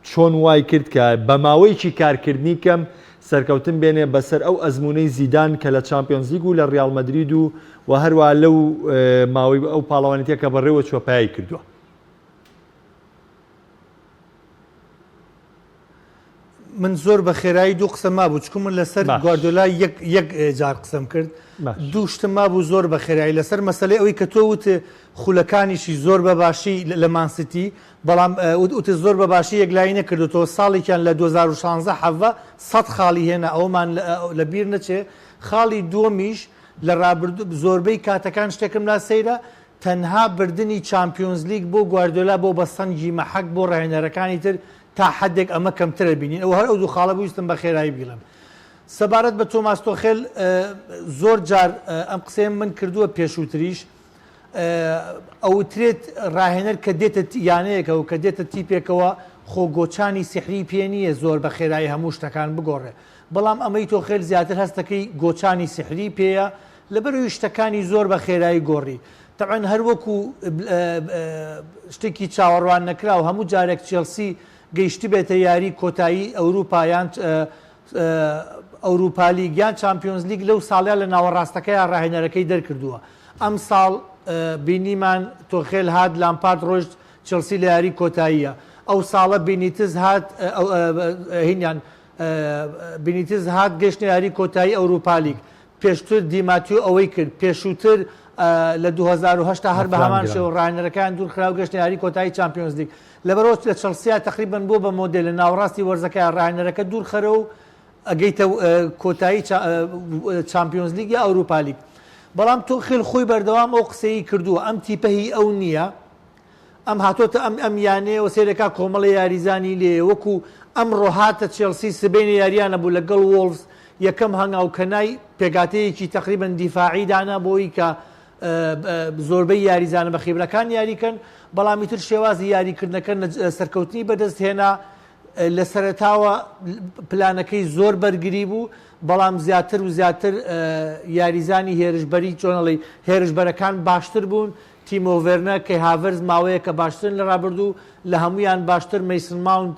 چۆن وای کرد کە بە ماوەیەکی کارکردنی کەم سەرکەوتن بێنێ بەسەر ئەو ئەزمونەی زیدان کە لە چامپیۆنز لیگ و لە ڕیال مەدرید و هەروە لەو ماوەی ئەو پاڵەوانێتیە کە بەڕێوە چۆپایی کردووە. من زۆر بە خێرایی دوو قسە مابوو چکو من لەسەر گواردیۆلا یەک جار قسەم کرد دوو شتم مابوو زۆر بە خێرایی لەسەر مەسەلەی ئەوەی کە تۆ وتە خولەکانیشی زۆر بەباشی لە مانسیتی بەڵام وتە زۆر بەباشی یەکلایی نەکردوەوە ساڵێکیان لە 2016 حەڤە 100 خاڵی هێنا ئەومان لە بیر نەچێ خاڵی دووەمیش لە ڕابردوو زۆربەی کاتەکان شتێکم لا سەیرە تەنها بردننی چامپیۆنز لیگ بۆ گواردیۆلا بۆ بەسەنگی مەحەک بۆ ڕاهێنەرەکانی تر تا حدێک ئەمە کەمترە بینین ئەو هەر ئەو دوو خاڵە بوویستم بە خێرایی بگڵم. سەبارەت بە تۆماس تۆخێل زۆر جار ئەم قسەیە من کردووە پێشووتریش ئەوترێت ڕاهێنەر کە دێتە یانەیەکە و کە دێتە تیپێکەوە خۆگۆچانی سحری پێ نییە زۆر بە خێرایی هەموو شتەکان بگۆڕێ بەڵام ئەمەی تۆخێل زیاتر هەستەکەی گۆچانی سحری پێیە لەبەرەوەی شتەکانی زۆر بە خێرایی گۆڕی تەعەن هەروەکو شتێکی چاوەڕوان نەکرا و هەموو جارێک چێلسی گەیشتی بێتە یاری کۆتایی ئەوروپایان ئەوروپا لیگیان چامپیۆنز لیگ لەو ساڵیا لە ناوەڕاستەکەیان ڕاهێنەرەکەی دەرکردووە ئەم ساڵ بینیمان تۆخێل هات لامپارد ڕۆژ چێلسی لە یاری کۆتاییە ئەو ساڵە بینیتز هات هینیان بینیتز هات گەشتە یاری کۆتایی ئەوروپا لیگ پێشتر دیماتیۆ ئەوەی کرد پێشووتر لە 2010 هەر بە هەمان شێوە ڕاهێنەرەکان دوورخراو گەشتە یاری کۆتایی چامپیۆنز لیگ لەبەرەوە لە چەلسیا تقریبن بۆ بە مۆدل لە ناوەڕاستی وەرزەکەی ڕاهێنەرەکە دوورخەرە و ئەگەیتە کۆتایی چامپیۆنز لیگ یا ئەوروپا لیگ بەڵام تۆخێل خۆی بەردەوام ئەو قسەی کردووە ئەم تیپەهی ئەو نییە ئەم هاتۆتە ئەم یانەیەوە سێرەکە کۆمەڵی یاریزانی لێ وەکو ئەمڕۆ هاتە چێلسی سبەینە یاریانە بوو لەگەڵ وۆڵفز یەکەم هەنگاوکەنای پێگاتەیەکی تقریبن دیفاعی دانا بۆی کە زۆربەی یاریزانە بە خیبرەکان یاریکەن بەڵامی تر شێوازی یاریکردنەکە سەرکەوتنی بەدەست هێنا لە سەرەتاوە پلانەکەی زۆر بەرگری بوو بەڵام زیاتر و زیاتر یاریزانی هێرشبەری چۆنەڵی هێرشبەرەکان باشتر بوون تیمۆڤێرنە کە هاڤرز ماوەیە کە باشترن لە ڕابردوو لە هەمویان باشتر مەیسن ماوند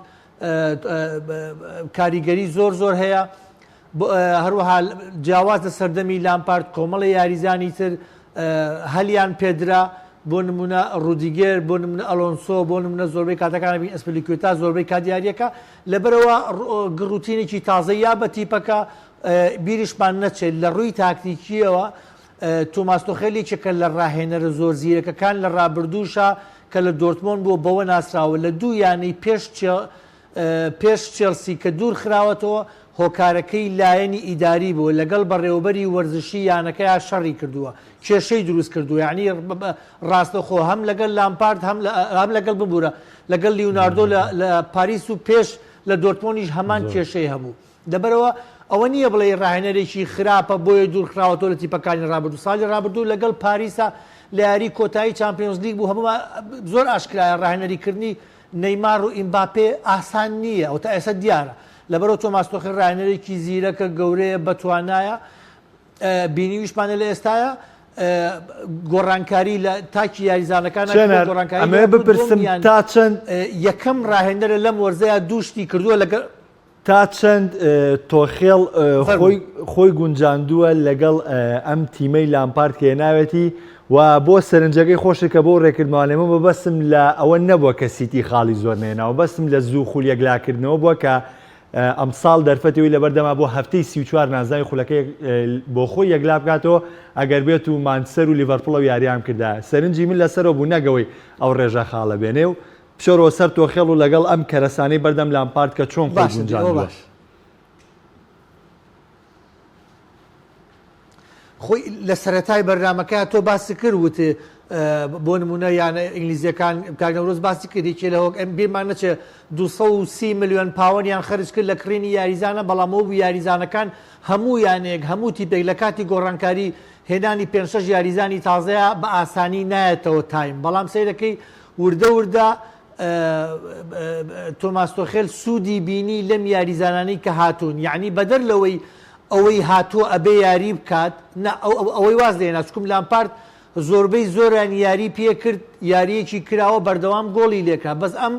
کاریگەری زۆر هەیە هەروەها جیاواز لە سەردەمی لامپارد کۆمەڵی یاریزانی تر هەلیان پێدرا بۆ نمونە ڕودیگەر بۆ نمونە ئەلۆنسۆ بۆ نمونە زۆربەی کاتەکان بین ئەسپلیکوێتا زۆربەی کاتیاریەکە لەبەرەوە گڕوتینێکی تازە یا بە تیپەکە بیریشمان نەچێت لە ڕووی تاکتیکیەوە تۆماس تۆخێلێکێکە لە ڕاهێنەرە زۆر زیرەکەکان لە ڕابردووشە کە لە دۆرتمۆند بۆ بەوە ناسراوە لە دوو یانەی پێش چێلسی کە دوور خراوەتەوە هۆکارەکەی لایەنی ئیداری بوو لەگەڵ بەڕێوەبەری وەرزشی یانەکەیان شەڕی کردووە کێشەی دروست کردووە یعنی ڕاستەخۆ هەم لەگەڵ لامپارد هەم لەگەڵ ببوورە لەگەڵ لیوناردۆ لە پاریس و پێش لە دۆرتمۆنیش هەمان کێشەی هەبوو دەبەرەوە ئەوە نییە بڵێ ڕاهێنەرێکی خراپە بۆیە دوور خراوەتەوە لە تیپەکانی ڕابردوو ساڵی ڕابردوو لەگەڵ پاریسا لە یاری کۆتایی چامپیۆنز لیگ بوو هەموو زۆر ئاشکرایە ڕاهێنەریکردنی نەیمار و ئیمباپێ ئاسان نییە ئەو تا ئێستا دیارە لەبەرەوە تۆماس تۆخێل ڕاهێنەرێکی زیرەکە گەورەیە بەتوانایە بینیویشمانە لە ئێستاە گۆڕانکاری لە تاکی یاریزانەکان ئەمە بپرسم تا چەند یەکەم ڕاهێنەرە لەم وەرزەیە دووشتی کردووە لەگەڵ تا چەند تۆخێڵ خۆی گونجاندووە لەگەڵ ئەم تیمەی لامپارد کە ناوێتی و بۆ سەرنجەکەی خۆشی کە بۆ ڕێکردمانێمە بەبەستم لە ئەوە نەبووە کە سیتی خاڵی زۆر نێناوە بەستم لە زوو خول یەکلاکردنەوە بووە کە ئەم ساڵ دەرفەتەوەی لەبەردەما بۆ هەفتەی 34 نازانی خولەکەی بۆ خۆی یەکلا بکاتەوە ئەگەر بێت و مانچستەر و لیڤەرپوڵ و یاریام کردا سەرنجی من لەسەرەوە بوو نەگەوەی ئەو ڕێژە خاڵە بێنێ و پشۆرەوە سەر تۆخێڵ و لەگەڵ ئەم کەرەسانەی بەردەم لامپارد کە چۆن خۆی گونجاندووە خۆی لە سەرەتای بەرنامەکە تۆ باسی کرد وتێ بۆ نمونە یانە ئینگلیزیەکان کاگەورۆز باسی کردی چێ لەوە ئەم بیرمان نەچێ 230 میلیۆن پاوەندیان خەرج کرد لە کڕینی یاریزانە بەڵامەوە یاریزانەکان هەموو یانەیەک هەموو تیپێک لە کاتی گۆڕانکاری هێنانی 5-6 یاریزانی تازەیە بە ئاسانی نایەتەوە تایم بەڵام سەیرەکەی وردە تۆماس تۆخێل سوودی بینی لەم یاریزانانەی کە هاتوون یعنی بەدەر لەوەی ئەوەی هاتووە ئەبێ یاری بکات ئەوەی واز لێنا چکم لامپارد زۆربەی زۆریان یاری پێ کرد یاریەکی کراوە بەردەوام گۆڵی لێکرا بەس ئەم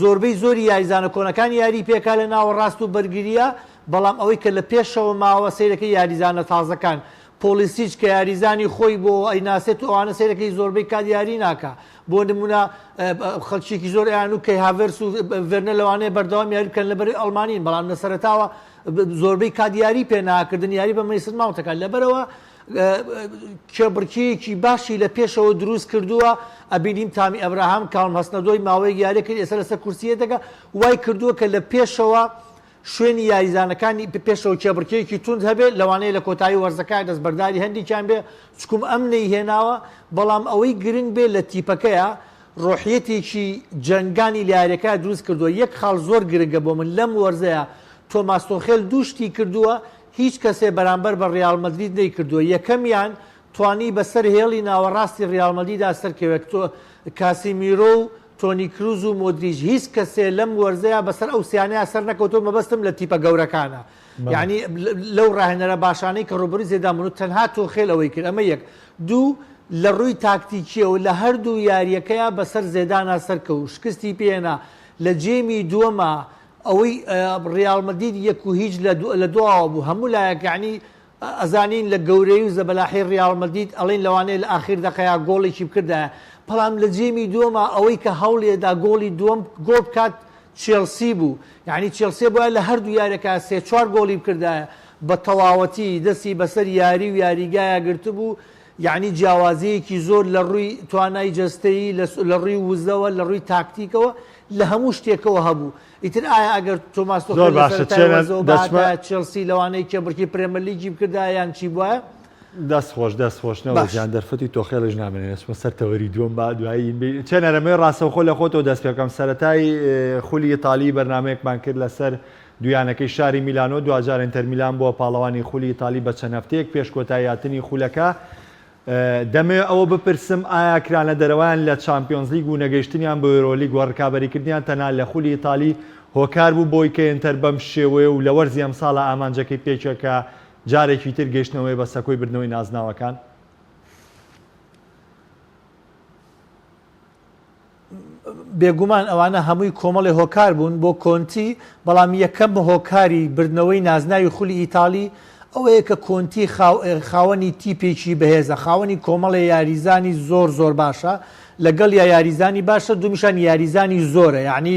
زۆربەی زۆری یاریزانە کۆنەکان یاری پێکا لە ناوەڕاست و بەرگریە بەڵام ئەوەی کە لە پێشەوە ماوە سیرەکەی یاریزانە تازەکان پۆلیسیچ کە یاریزانی خۆی بۆ ئەیناسێت و ئەوانە سیرەکەی زۆربەی کات یاری ناکە بۆ نمونە خەڵکیێکی زۆر یان و کەی هاڤرس و ڤێرنە لەوانەیە بەردەوام یاری بکەن لەبەر ئەڵمانین بەڵام لە سەرەتاوە زۆربەی کات یاری پێ ناکردن یاری بە مەیسن ماوتەکان لەبەرەوە کێبڕکیەکی باشی لە پێشەوە دروست کردووە ئەبینیم تامی ئەبراهام کاڵم هەستنەدۆی ماوەی یاری کرد ئێستا لەسەر کورسیەتەکە وای کردووە کە لە پێشەوە شوێنی یاریزانەکانی پێشەوە کێبڕکیەکی تونند هەبێت لەوانەیە لە کۆتایی وەرزەکە دەستبەرداری هەندێکیان بێ چکم ئەم نەیهێناوە بەڵام ئەوەی گرنگ بێ لە تیپەکەیە ڕۆحیەتێکی جەنگانی لە یاریەکە دروست کردووە یەک خاڵ زۆر گرنگە بۆ من لەم وەرزەیە تۆماس تۆخێل دووشتی کردووە هیچ کەسێ بەرامبەر بە ڕیال مەدرید نەیکردووە یەکەمیان توانی بەسەر هێڵی ناوەڕاستی ڕیال مەدریددا سەرکەوێت کاسیمیرۆ و تۆنی کروز و مۆدریچ هیچ کەسێ لەم وەرزەیە بەسەر ئەو سیانەیە سەر نەکەوتۆ مەبەستم لە تیپە گەورەکانە یعنی لەو ڕاهێنەرە باشانەی کە ڕوبەرووی زێدامون و تەنها تۆخێل ئەوەی کرد ئەمە یەک دوو لە ڕووی تاکتیکیەوە لە هەردوو یاریەکەیە بەسەر زێدانە سەرکەوت شکستی پێێنا لە جێمی دووەمە ئەوەی ڕیال مەدرید یەک و هیچ لە دواوە بوو هەموو لایەک یعنی ئەزانین لە گەورەی و زەبەلاحی ڕیال مەدرید ئەڵێن لەوانەیە لە ئاخیر دەقەیە گۆڵێکی بکردایە بەڵام لە جێمی دووەمە ئەوەی کە هەوڵێدا گۆڵی دووەم گۆڵ بکات چێلسی بوو یعنی چێلسێ بووە لە هەردوو یاریەکە سێ چوار گۆڵی بکردایە بە تەواوەتی دەستی بەسەر یاری و یاریگایە گرتبوو یعنی جیاوازەیەکی زۆر لە ڕووی توانای جەستەیی لە ڕووی وزەوە لە ڕووی تاکتیکەوە لە هەموو شتێکەوە هەبوو ئیتر ئایا ئەگەر تۆماس تۆخێل چێلسی لەوانەی کێبڕکی پرێمەر لیگی بکردایان چی بووە دەستخۆشنەوە زیان دەرفەتی تۆخێڵش نامێنێتمە سەر تەوەری دووەم با دوایی چێنەرەمەی ڕاستەوخۆ لە خۆتەوە دەست پێکەم سەرەتای خولی ئیتالی بەرنامەیەکمان کرد لەسەر دویانەکەی شاری میلانۆ دوجار ئینتەر میلان بۆ پاڵەوانی خولی ئیتالی بە چەند هەفتەیەک پێش کۆتاییاتنی خولەکە دەمێ ئەوە بپرسم ئایا کرانە دەرەوەیان لە چامپیۆنز لیگ و نەگەیشتنیان بە ئۆیرۆلیگ و ڕکابەریکردنیان تەنها لە خولی ئیتالی هۆکار بوو بۆی کە ئینتەر بەم شێوەیە و لە وەرزی ئەم ساڵە ئامانجەکەی پێچەکە جارێکی تر گەشتنەوەی بە سەکۆی بردنەوەی نازناوەکان بێگومان ئەوانە هەمووی کۆمەڵی هۆکار بوون بۆ کۆنتی بەڵام یەکەم هۆکاری بردنەوەی نازناوی خولی ئیتالی ئەوەیە کە کۆنتی خاوەنی تیپێکی بەهێزە خاوەنی کۆمەڵی یاریزانی زۆر زۆر باشە لەگەڵ یا یاریزانی باشە دومیشان یاریزانی زۆرە یعنی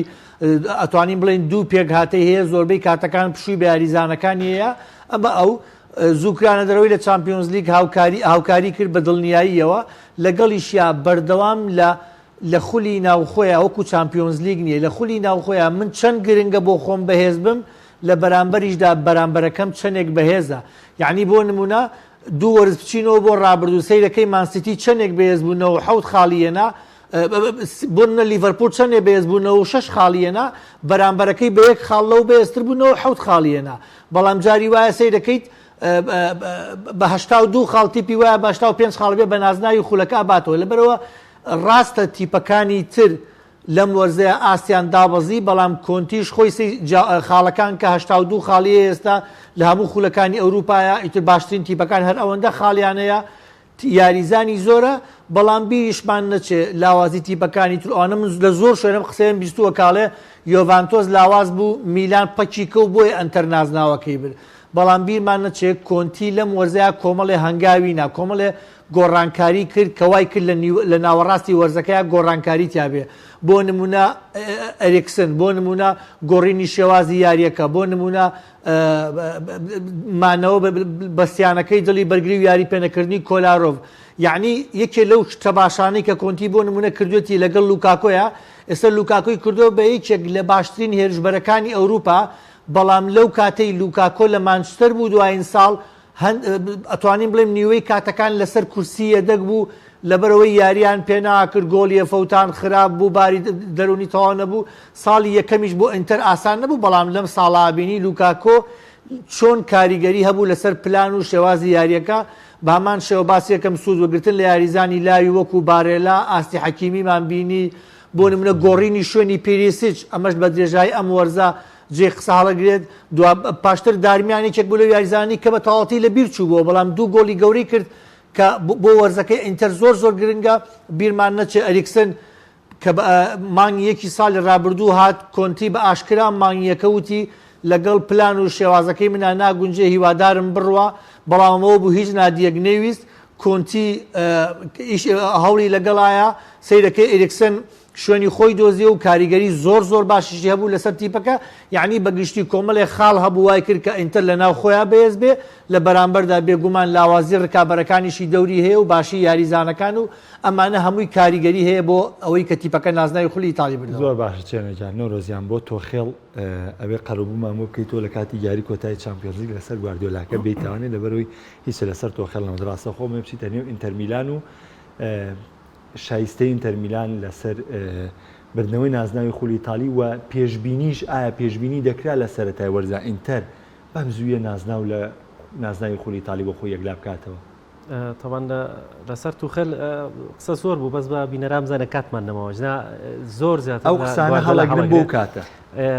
ئەتوانین بڵێن دوو پێک هاتەی هەیە زۆربەی کاتەکان پشووی بە یاریزانەکانی هەیە ئەمە ئەو زووکرانە دەرەوەی لە چامپیۆنز لیگ هاوکاری کرد بە دڵنیاییەوە لەگەڵیشیا بەردەوام لە خولی ناوخۆیە وەکو چامپیۆنز لیگ نییە لە خولی ناوخۆیە من چەند گرنگە بۆ خۆم بەهێز بم لە بەرامبەریشدا بەرامبەرەکەم چەندێک بەهێزە یعنی بۆ نمونە دوو وەرز بچینەوە بۆ ڕابردوو سەیرەکەی مانسیتی چەندێک بەهێز بوونەوە 7 خاڵیەنا بۆنە لیڤەرپول چەندێ بەهێز بوونەوە 6 خاڵیەنا بەرامبەرەکەی بە یەک خاڵ لەو بەهێزتر بوونەوە 7 خاڵیەنا بەڵام جاری وایە سەیرەکەیت بە 82 خاڵ تیپی وایە بە 85 خاڵ بێ بە نازناوی خولەکە باتەوە لەبەرەوە ڕاستە تیپەکانی تر لەم وەرزەیە ئاسیان دابەزی بەڵام کۆنتیش خۆی خاڵەکان کە 82 خاڵیە ئێستا لە هەموو خولەکانی ئەوروپایە ئیتر باشترین تیپەکان هەر ئەوەندە خاڵیانەیە یاریزانی زۆرە بەڵام بیریشمان نەچێ لاوازی تیپەکانی تر ئەوانە من لە زۆر شوێنم قسەیەم بیستووە کاڵێ یۆڤانتۆس لاواز بوو میلان پەکی کەوت بۆی ئەنتەر نازناوەکەی برد بەڵام بیرمان نەچێت کۆنتی لەم وەرزەیە کۆمەڵێ هەنگاوینا کۆمەڵێ گۆڕانکاری کرد کەوای کرد لە ناوەڕاستی وەرزەکەیە گۆڕانکاری تیابێ بۆ نمونە ئەریکسن بۆ نمونە گۆڕینی شێوازی یاریەکە بۆ نمونە مانەوە بەستیانەکەی دڵی بەرگری و یاری پێنەکردنی کۆلارۆڤ یعنی یەکێ لەو شتە باشانەی کە کۆنتی بۆ نمونە کردوێتی لەگەڵ لوکاکۆیە ئێستا لوکاکۆی کردو بە یەکێک لە باشترین هێرشبەرەکانی ئەوروپا بەڵام لەو کاتەی لوکاکۆ لە مانچستەر بوو دوایین ساڵ ئەتوانین بڵێم نیوەی کاتەکان لەسەر کورسیە دەک بوو لەبەرەوەی یاریان پێناکرد گۆڵیە فەوتان خراپ بوو باری دەرونی تەواو نەبوو ساڵی یەکەمیش بۆ ئینتەر ئاسان نەبوو بەڵام لەم ساڵا بینی لوکاکۆ چۆن کاریگەری هەبوو لەسەر پلان و شێوازی یاریەکە بە هەمان شێوە باسی یەکەم سوود وەگرتن لە یاریزانی لاوی وەکو بارێلا ئاستی حەکیمیمان بینی بۆ نمونە گۆڕینی شوێنی پێریسیچ ئەمەش بە درێژایی ئەم وەرزە جێ قسە هەڵەگرێت پاشتر دارمیانێکێک بۆ لە یاریزانی کە بە تەواوەتی لە بیر چوو بۆ بەڵام دوو گۆڵی گەورەی کرد کە بۆ وەرزەکەی ئینتەر زۆر گرنگە بیرمان نەچێ ئەریکسن کە مانگی یەکی ساڵی ڕابردوو هات کۆنتی بە ئاشکرا مانگیەکە وتی لەگەڵ پلان و شێوازەکەی منە ناگونجێ هیوادارم بڕوە بەڵامەوە بوو هیچ نادیەک نەویست کۆنتی هەوڵی لەگەڵایە سەیرەکەی ئێریکسن شوێنی خۆی دۆزیە و کاریگەری زۆر باشیشی هەبوو لەسەر تیپەکە یعنی بەگشتی کۆمەڵێ خاڵ هەبوو وای کرد کە ئینتەر لە ناو خۆیان بەهێز بێ لە بەرامبەردا بێگومان لاوازی ڕکابەرەکانیشی دەوری هەیە و باشی یاریزانەکان و ئەمانە هەمووی کاریگەری هەیە بۆ ئەوەی کە تیپەکە نازناوی خولی ئیتالی بردەوە. زۆر باشە چێنەجان نۆرۆزیان بۆ تۆخێڵ ئەوێ قەرەبوومان بۆ بکەیتەوە لە کاتی یاری کۆتایی چامپیۆنز لیگ لەسەر گواردیۆلاکە بێتوانێت لەبەرەوەی هیچ لەسەر تۆخێڵ نەوە ڕاستە خۆمە بچیتە نێو ئینتەر میلان و شایستەی ئینتەر میلان لەسەر بردنەوەی نازناوی خولی ئیتالی و پێشبینیش ئایا پێشبینی دەکرا لە سەرەتای وەرزە ئینتەر بەم زوویە نازناو لە نازناوی خولی ئیتالی بۆ خۆی یەکلا بکاتەوە. طبعا لەسەر توخێل قسە زۆر بوو بەس بە بینەرام زانە کاتمان نەمەوە زۆر زیاتر ئەو قسانە هەڵەگرن بۆ کاتە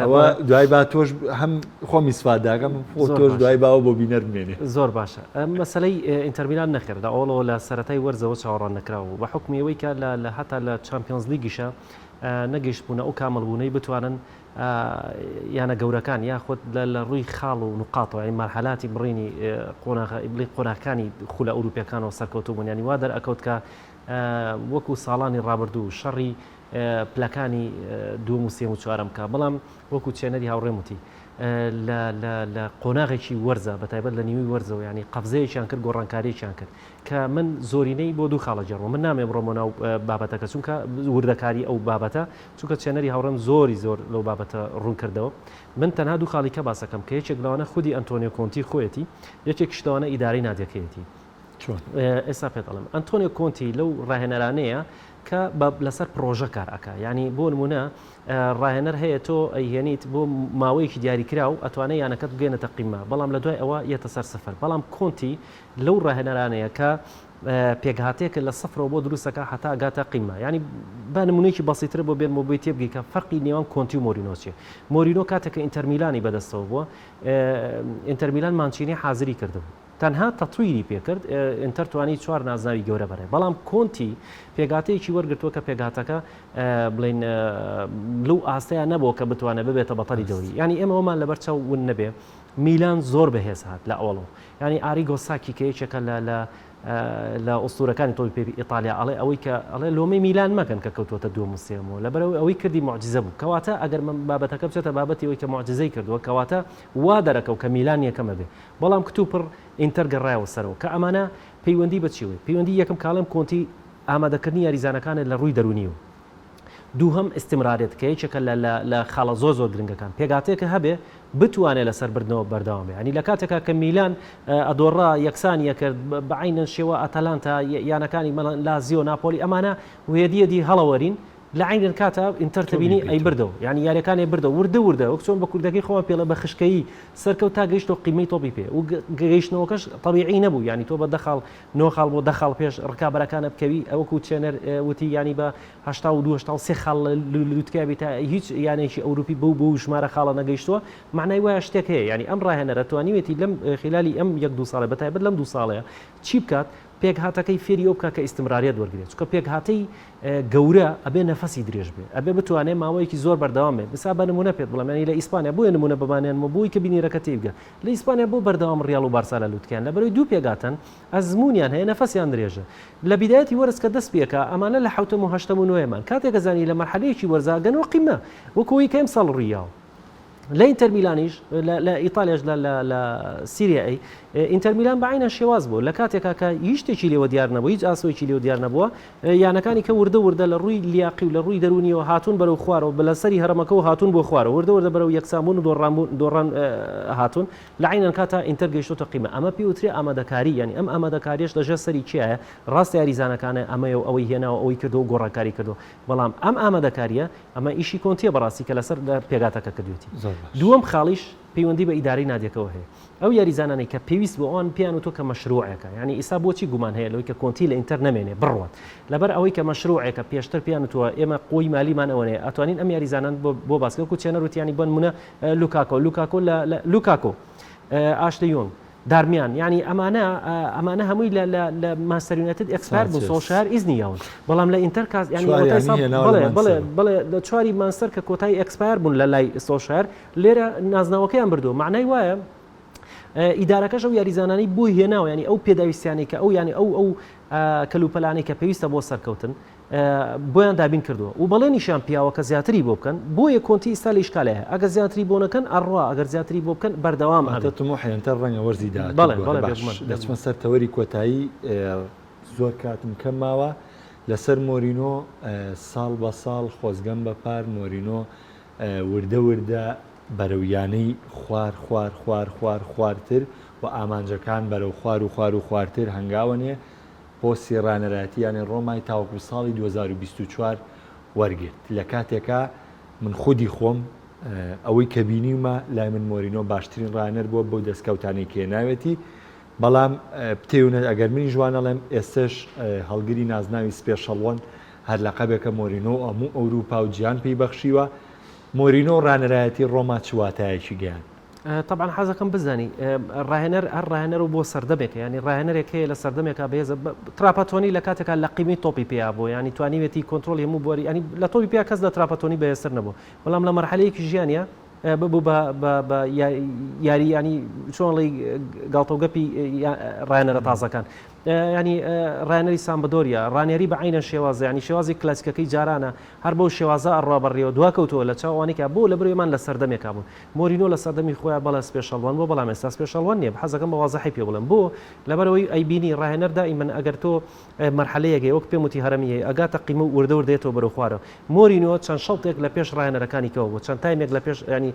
ئەوە دوای با تۆش هەم خۆم میسفاداگەم تۆش دوای باوە بۆ بینەر بمێنێ. زۆر باشە مەسەلەی ئینتەر میلان نەخێر لە ئەوڵەوە لە سەرەتای وەرزەوە چاوەڕوان نەکراوە بە حکمیەوەی کە لە هەتا لە چامپیۆنز لیگیشە نەگەیشتبوونە ئەو کامەڵبوونەی بتوانن یانە گەورەکان یاخود لە ڕووی خاڵ و نقاطەوە ئەی مەرحەلاتی بڕینی قۆناغەکانی خولە ئەوروپیەکانەوە سەرکەوتوو بوون ینی وا دەرئەکەوت کە وەکو ساڵانی ڕابردوو شەڕی پلەکانی دووەم و سێم و چوارەم کە بەڵام وەکو چێنەری هاوڕێم وتی لە قۆناغێکی وەرزە بەتایبەت لە نیوی وەرزەوە ینی قەبزەیەکیان کرد گۆڕانکاریەکیان کرد کە من زۆرینەی بۆ دوو خاڵە جەڕەوە من نامێ بڕۆمە ناو بابەتەکە چونکە وردەکاری ئەو بابەتە چونکە چێنەری هاوڕێم زۆری زۆر لەو بابەتە ڕوون کردەوە من تەنها دوو خاڵی کە باسەکەم کە یەکێک لەوانە خودی ئەنتۆنیۆ کۆنتی خۆیەتی یەکێک شتەوانە ئیدارەی نادیەکەیەتی ئێستا پێ دەڵێم ئەنتۆنیۆ کۆنتی لەو ڕاهێنەرانەیە کە لەسەر پرۆژە کار ئەکا ینی بۆ نمونە ڕاهێنەر هەیە تۆ ئەیهێنیت بۆ ماوەیەکی دیاریکرا و ئەتوانێت یانەکەت بگەێنێتە قیمە بەڵام لە دوای ئەوە یەتە سەر سەفەر بەڵام کۆنتی لەو ڕاهێنەرانەیە کە پێکهاتەیەکە لە سەفرەوە بۆ دروستەکە هەتا ئەگاتە قیمە ینی با نمونەیەکی بەسیتر بۆ بێنمەوە بۆی تێبگەی کە فەرقی نێوان کۆنتی و مۆرینۆ چیە مۆرینۆ کاتێککە ئینتەر میلانی بەدەستەوە بووە ئینتەر میلان مانچینی حازری کردبوو تەنها تەطویری پێکرد ئینتەر توانی 4 نازناوی گەورە بەرێ بەڵام کۆنتی پێگاتەیەکی وەرگرتووە کە پێگاتەکە بڵین لەو ئاستەیە نەبووە کە بتوانێت ببێتە بەتەڵی دەوری ینی ئێمەوەمان لەبەر چاو ون نەبێ میلان زۆر بەهێز هات لە ئەوڵەوە ینی ئاریگۆ ساکی کە یەکێکە لە ئوستورەکانی تۆی پێ ئیتالیا ئەڵێ ئەوەی کە ئەڵێ لۆمەی میلان مەکەن کە کەوتوتە دووەم و سێمەوە لەبەرەوەی ئەوەی کردی معجزە بوو کەواتە ئەگەر من بابەتەکە بچێتە بابەتی ئەوەی کە معجزەی کردووە کەواتە وا دەرەکەو کە میلان یەکەمە بێ بەڵام کتوپڕ ئینتەر گەڕایەوە سەرەوە کە ئەمانە پەیوەندی بەچیوێ پەیوەندی یەکەم کاڵم کۆنتی ئامادەکردنی یاریزانەکانت لە ڕووی دەرونیەوە دووهەم ئستیمرارێت کە یەکێکە لە خاڵە زۆر گرنگەکان پێگاتێکە هەبێ بتوانێت لەسەر بردنەوە بەردەوام بێ ینی لە کاتێکا کە میلان ئەدۆڕا یەکسانیە کرد بەعینەن شێوە ئەتەلانتا یانەکانی لازیۆ ناپۆلی ئەمانە وێدیەدی هەڵەوەرین لە عینەن کاتە ئینتەر تەبینی ئەی بردەوە ینی یاریەکانی بردە وردە وەک چۆن بە کوردەکەی خۆمە پێڵە بە خشکەی سەرکەوت تا گەیشتۆ قیمەی تۆپی پێ و گەیشتنەوەکەش طبیعی نەبوو ینی تۆ بە دەخاڵ نۆخاڵ بۆ دەخاڵ پێش ڕکابەرەکانە بکەوی ئەوەکو چێنەر وتی ینی بە 82 خاڵ لوتکابی تا هیچ یانێکی ئەوروپی بەو ژمارە خاڵە نەگەیشتووە معنای وایە شتێک هەیە ینی ئەم ڕاهێنەرە توانیوێتی لەم خلالی ئەم 1-2 ساڵە بەتایبەت لەم 2 ساڵەیە چی بکات پێک هاتەکەی فێری ئەو بکە کە ئیستیمراریەت وەرگێت چکە پێک هاتەی گەورە ئەبێ نەفەسی درێژ بێ ئەبێ بتوانێت ماوەیەکی زۆر بەردەوام بێ بسا بە نمونە پێت بڵێم ینی لە ئیسپانیا بۆیە نمونە بەمانیانمە بۆی کە بینیرەکە تێبگە لە ئیسپانیا بۆ بەردەوام ڕیال و بارسا لە لوتکیان لەبەرەوەی دوو پێگاتن ئەزمونیان هەیە نەفەسیان درێژە لە بیدایەتی وەرز کە دەست پێکە ئەمانە لە 7 و 8 و 9مان کاتێک گەزانی لە مەرحەلەیەکی وەرزاگەنەوە قیمە وەکەوەی کە ئەمساڵ ڕیاو لە ئینتەر میلانیش لە ئیتالیاش لە سیریایی ئینتەر میلان بەعینە شێواز بوو لە کاتێکا کە هیچ شتێکی لێوە دیار نەبوو هیچ ئاسۆیکی لێو دیار نەبووە یانەکانی کە وردە لە ڕووی لیاقی و لە ڕووی دەرونیەوە هاتوون بەرەو خوارەوە بە لەسەری هەرمەکەەوە هاتوون بۆ خوارەوە وردە بەرەو یەکسامبوون و دۆڕان هاتوون لە عینەن کاتە ئینتەر گەیشتۆتە قیمە ئەمە پێوترێ ئامادەکاری ینی ئەم ئامادەکاریش لەژێر سەری چیایە ڕاست یاریزانەکانە ئەمەیە و ئەوەی هێناوە ئەوەی کردو گۆڕانکاری کردو بەڵام ئەم ئامادەکاریە ئەمە ئیشی کۆنتیە بەڕاستی کە لەسەر پێگاتەکە کردوێتی دووەم خاڵیش پەیوەندی بە ئیداری نادیەکەەوە هەیە ئەو یاریزانانی کە پێویست بۆ ئەوان پیان و تۆ کە مەشروعەکە ینی ئیسا بۆچی گومان هەیە لەوەی کە کۆنتی لە ئینتەر نامێنێ بڕوات لەبەر ئەوەی کە مەشروعەکە پێشتر پیان وتووە ئێمە قۆی مالیمان ئەوەیە ئەتوانین ئەم یاریزانان بۆ باسکەکو چێنە روتیانی بۆن منە لوکاکۆ ئاشلی یۆنگ دارمیان ینی ئەمانە هەمووی لە ماستەریونەتت ئەکسپار بوو سۆشار ئیزنیەوە بەڵام لە ئینتەر کاس بڵێ لە چواری ماستەر کە کۆتایی ئەکسپار بوون لە لای سۆشار لێرە نازناوەکەیان بردو معنای وایە ئیدارەکەش ئەو یاریزانانی بۆ هێناوە ینی ئەو پێداویستیانی کە ئەو ینی ئەو کەلوپەلانی کە پێویستە بۆ سەرکەوتن بۆیان دابین کردووە و بەڵێنیشان پیاوە کە زیاتری بۆ بکەن بۆیە کۆنتی ئستا لە ئیشکالەیە ئەگەر زیاتری بۆ نەکەن ئەڕوا ئەگەر زیاتری بۆ بکەن بەردەوام تمۆحیانتە ڕەنگە وەرزیدا دەچمە سەر تەوەری کۆتایی زۆر کاتم کەم ماوە لەسەر مۆرینۆ ساڵ بە ساڵ خۆزگەم بە پار مۆرینۆ وردە بەرەویانەی خوارتر و ئامانجەکان بەرەو خوار و خوارتر هەنگاوەنێ پۆسی ڕانەرایەتیانی ڕۆمای تاوەکو ساڵی 2024 وەرگرت لە کاتێکە من خودی خۆم ئەوەی کە بینیمە لای من مۆرینۆ باشترین ڕانەر بووە بۆ دەستکەوتانی کێناوێتی بەڵام پتێونە ئەگەر منی جوانەڵێم ئێستش هەڵگری نازناوی سپێشەڵوان هەر لە قەبێکە مۆرینۆ ئەموو ئەوروپا و جیان پێی بەخشیوە مۆرینۆ ڕانەرایەتی ڕۆما چواتایەکی گەیان طبعا حەزەکەم بزانی ڕاهێنەر هەر ڕاهێنەر و بۆ سەردەمێک ینی ڕاهێنەرێک هەیە لە سەردەمێکا بەهێزە تراپەتۆنی لە کاتێکا لە قیمی تۆپی پێیا بۆ ینی توانیوێتی کۆنتترۆل هەموو بۆری ینی لە تۆپی پێیا کەس لە تراپەتۆنی بەهێستر نەبوو بەڵام لە مەرحەلەیەکی ژیانە ببوو بە یاری ینی چۆنڵی گاڵتەوگەپی ڕاهێنەرە تازەکان ینی ڕانەری سامبدۆریە ڕانێری بە عینە شێوازە ینی شێوازی کلاسیکەکەی جارانە هەر بۆ شێوازە ئەڕوا بەڕێەوە دواکەوتەوە لە چاوانێکە بۆ لە بروێمان لە سەردەمێکا بوون مۆرینۆ لە سەردەمی خۆیان بەڵە سپێشەڵوان بۆ بەڵام ئێستا سپێشەڵوان نییە حەزەکەم بە وازەحی پێ بڵێم بۆ لەبەرەوەی ئەیبینی ڕاهێنەر دائیمەن ئەگەر تۆ مەرحەلەیەکێ وەک پێم وتی هەرەمیە ئەگاتە قیمە و وردەوردێتەوە بەرەو خوارەوە مۆرینۆ چەند شەڵتێک لە پێش ڕاهێنەرەکانی کەوە بوو چەند تایمێک لە پێش ینی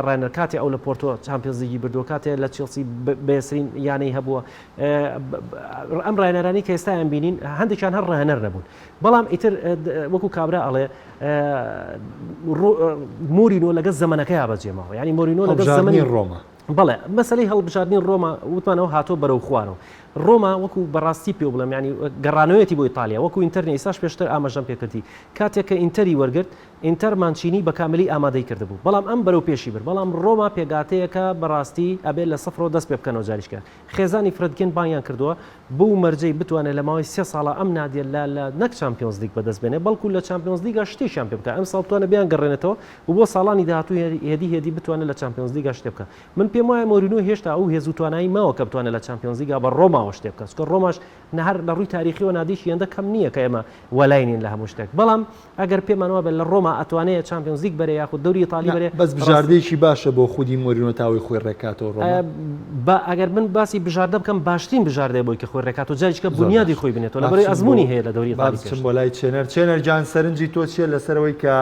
ڕاهێنەر کاتێ ئەو لە پۆرتۆ چامپیۆنز لیگی بردووە کاتێ لە چێلسی بەهێزترین یانەی هەبووە ئەم ڕاهێنەرانی کە ئێستایان بینین هەندێکیان هەر ڕاهێنەر نەبوون بەڵام ئیتر وەکو کابرا ئەڵێ مۆرینۆ لەگەڵ زەمانەکەی بەجێماوە ینی مۆرینۆ لەگەڵ زەمانی ڕۆما بەڵێ مەسەلەی هەڵبژاردننی ڕۆما وتمانەوە هاتۆ بەرەو خوارەوە ڕۆما وەکو بەڕاستی پێ بڵێم ینی گەڕانەوەیەتی بۆ ئیتالیا وەکو ئینتەرنی ئێستاش پێشتر ئاماژەم پێکردی کاتێک کە ئینتەری وەرگرت ئینتەر مانچینی بە کاملی ئامادەی کردبوو بەڵام ئەم بەرەو پێشی برد بەڵام ڕۆما پێگاتەیەکە بەڕاستی ئەبێت لە سەفرۆ دەست پێ بکەنەوە جاریشکە خێزانی فرەدکن بانیان کردووە بۆ مەرجەی بتوانێت لە ماوەی 3 ساڵە ئەم نادیە لە نەک چامپیۆنز لیگ بەدەست بێنێ بەڵکو لە چامپیۆنز لیگا شتێکیان پێ بکە ئەم ساڵ بتوانە بیان گەڕێنێتەوە و بۆ ساڵانی داهاتوو هێدی بتوانێت لە چامپیۆنز لیگا شتێ بکە من پێم وایە مۆرینۆ هێشتا ئەو هێزوو توانایی ماوە کە بتوانێت لە چامپیۆنز لیگا بە ڕۆماوە شتێ بکە چکە ڕۆماش نەهار لە ڕووی تاریخی و نادیشی هێندە کەم نییە کە ئێمە وەلاینین لە هەموو شتێک بەڵام ئەگەر پێمانەوە بێت لە ڕۆما ئەتوانێت چامپیۆنز لیگ بەرێ یاخود دەوری ئیتالی بەرێ بەس بژاردەیەکی باشە بۆ خودی مۆرینۆ تاوی خۆی ڕێکاتەوە ڕۆما ئەگەر من باسی بژاردە بکەم باشترین بژاردەیە بۆی کە خۆی ڕێکاتەوە جاریشکە بنیادی خۆی بنێتەوە لەبەرەوەی ئەزموونی هەیە لە دەوری ئیتالی چم بۆ لای چێنەر جان سەرنجی تۆ چیە لەسەرەوەی کە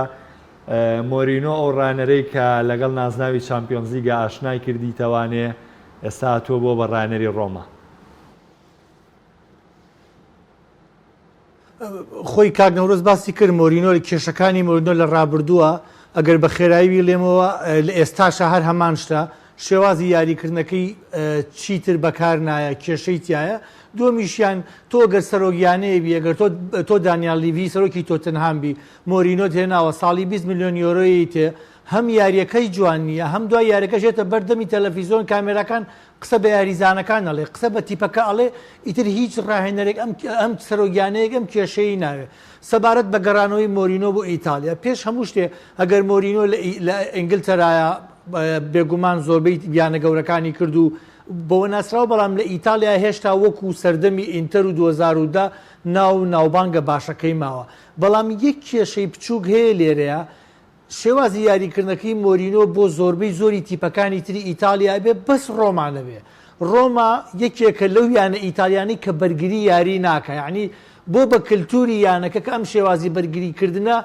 مۆرینۆ ئەو ڕانەرەی کە لەگەڵ نازناوی چامپیۆنز لیگا ئاشنای کردی تەوانێ ئێستا تۆ بۆ بە ڕانەری ڕۆما خۆی کاک نەورۆز باسی کرد مۆرینۆ کێشەکانی مۆرینۆ لە ڕابردووە ئەگەر بە خێرایی لێمەوە لە ئێستاشە هەر هەمان شتە شێوازی یاریکردنەکەی چیتر بەکار نایە کێشەی تایە دومیشیان تۆ گەر سەرۆگیانەیە بی ئەگەر تۆ دانیال لیڤی سەرۆکی تۆتنهام بی مۆرینۆ تێناوە ساڵی 20 میلیۆن یۆرۆیی تێ هەم یاریەکەی جوان نییە هەم دوای یاریەکە ژێتە بەردەمی تەلەڤیزۆن کامێراکان قسە بە یاریزانەکان ئەڵێ قسە بە تیپەکە ئەڵێ ئیتر هیچ ڕاهێنەرێک ئەم سەرۆگیانەیەک ئەم کێشەی ناوێ سەبارەت بە گەڕانەوەی مۆرینۆ بۆ ئیتالیا پێش هەموو شتێ ئەگەر مۆرینۆ لە ئینگلتەرایە بێگومان زۆربەی یانە گەورەکانی کرد و بۆ ناسراوە بەڵام لە ئیتالیا هێشتا وەکو سەردەمی ئینتەر و 2010 ناوبانگە باشەکەی ماوە بەڵام یەک کێشەی بچووک هەیە لێرەیە شێوازی یاریکردنەکەی مۆرینۆ بۆ زۆربەی زۆری تیپەکانی تری ئیتالیا بێ بەس ڕۆمانە بێ ڕۆما یەکێکە لەو یانە ئیتالیانی کە بەرگری یاری ناکە یعنی بۆ بە کللتوری یانەکە کە ئەم شێوازی بەرگریکردنە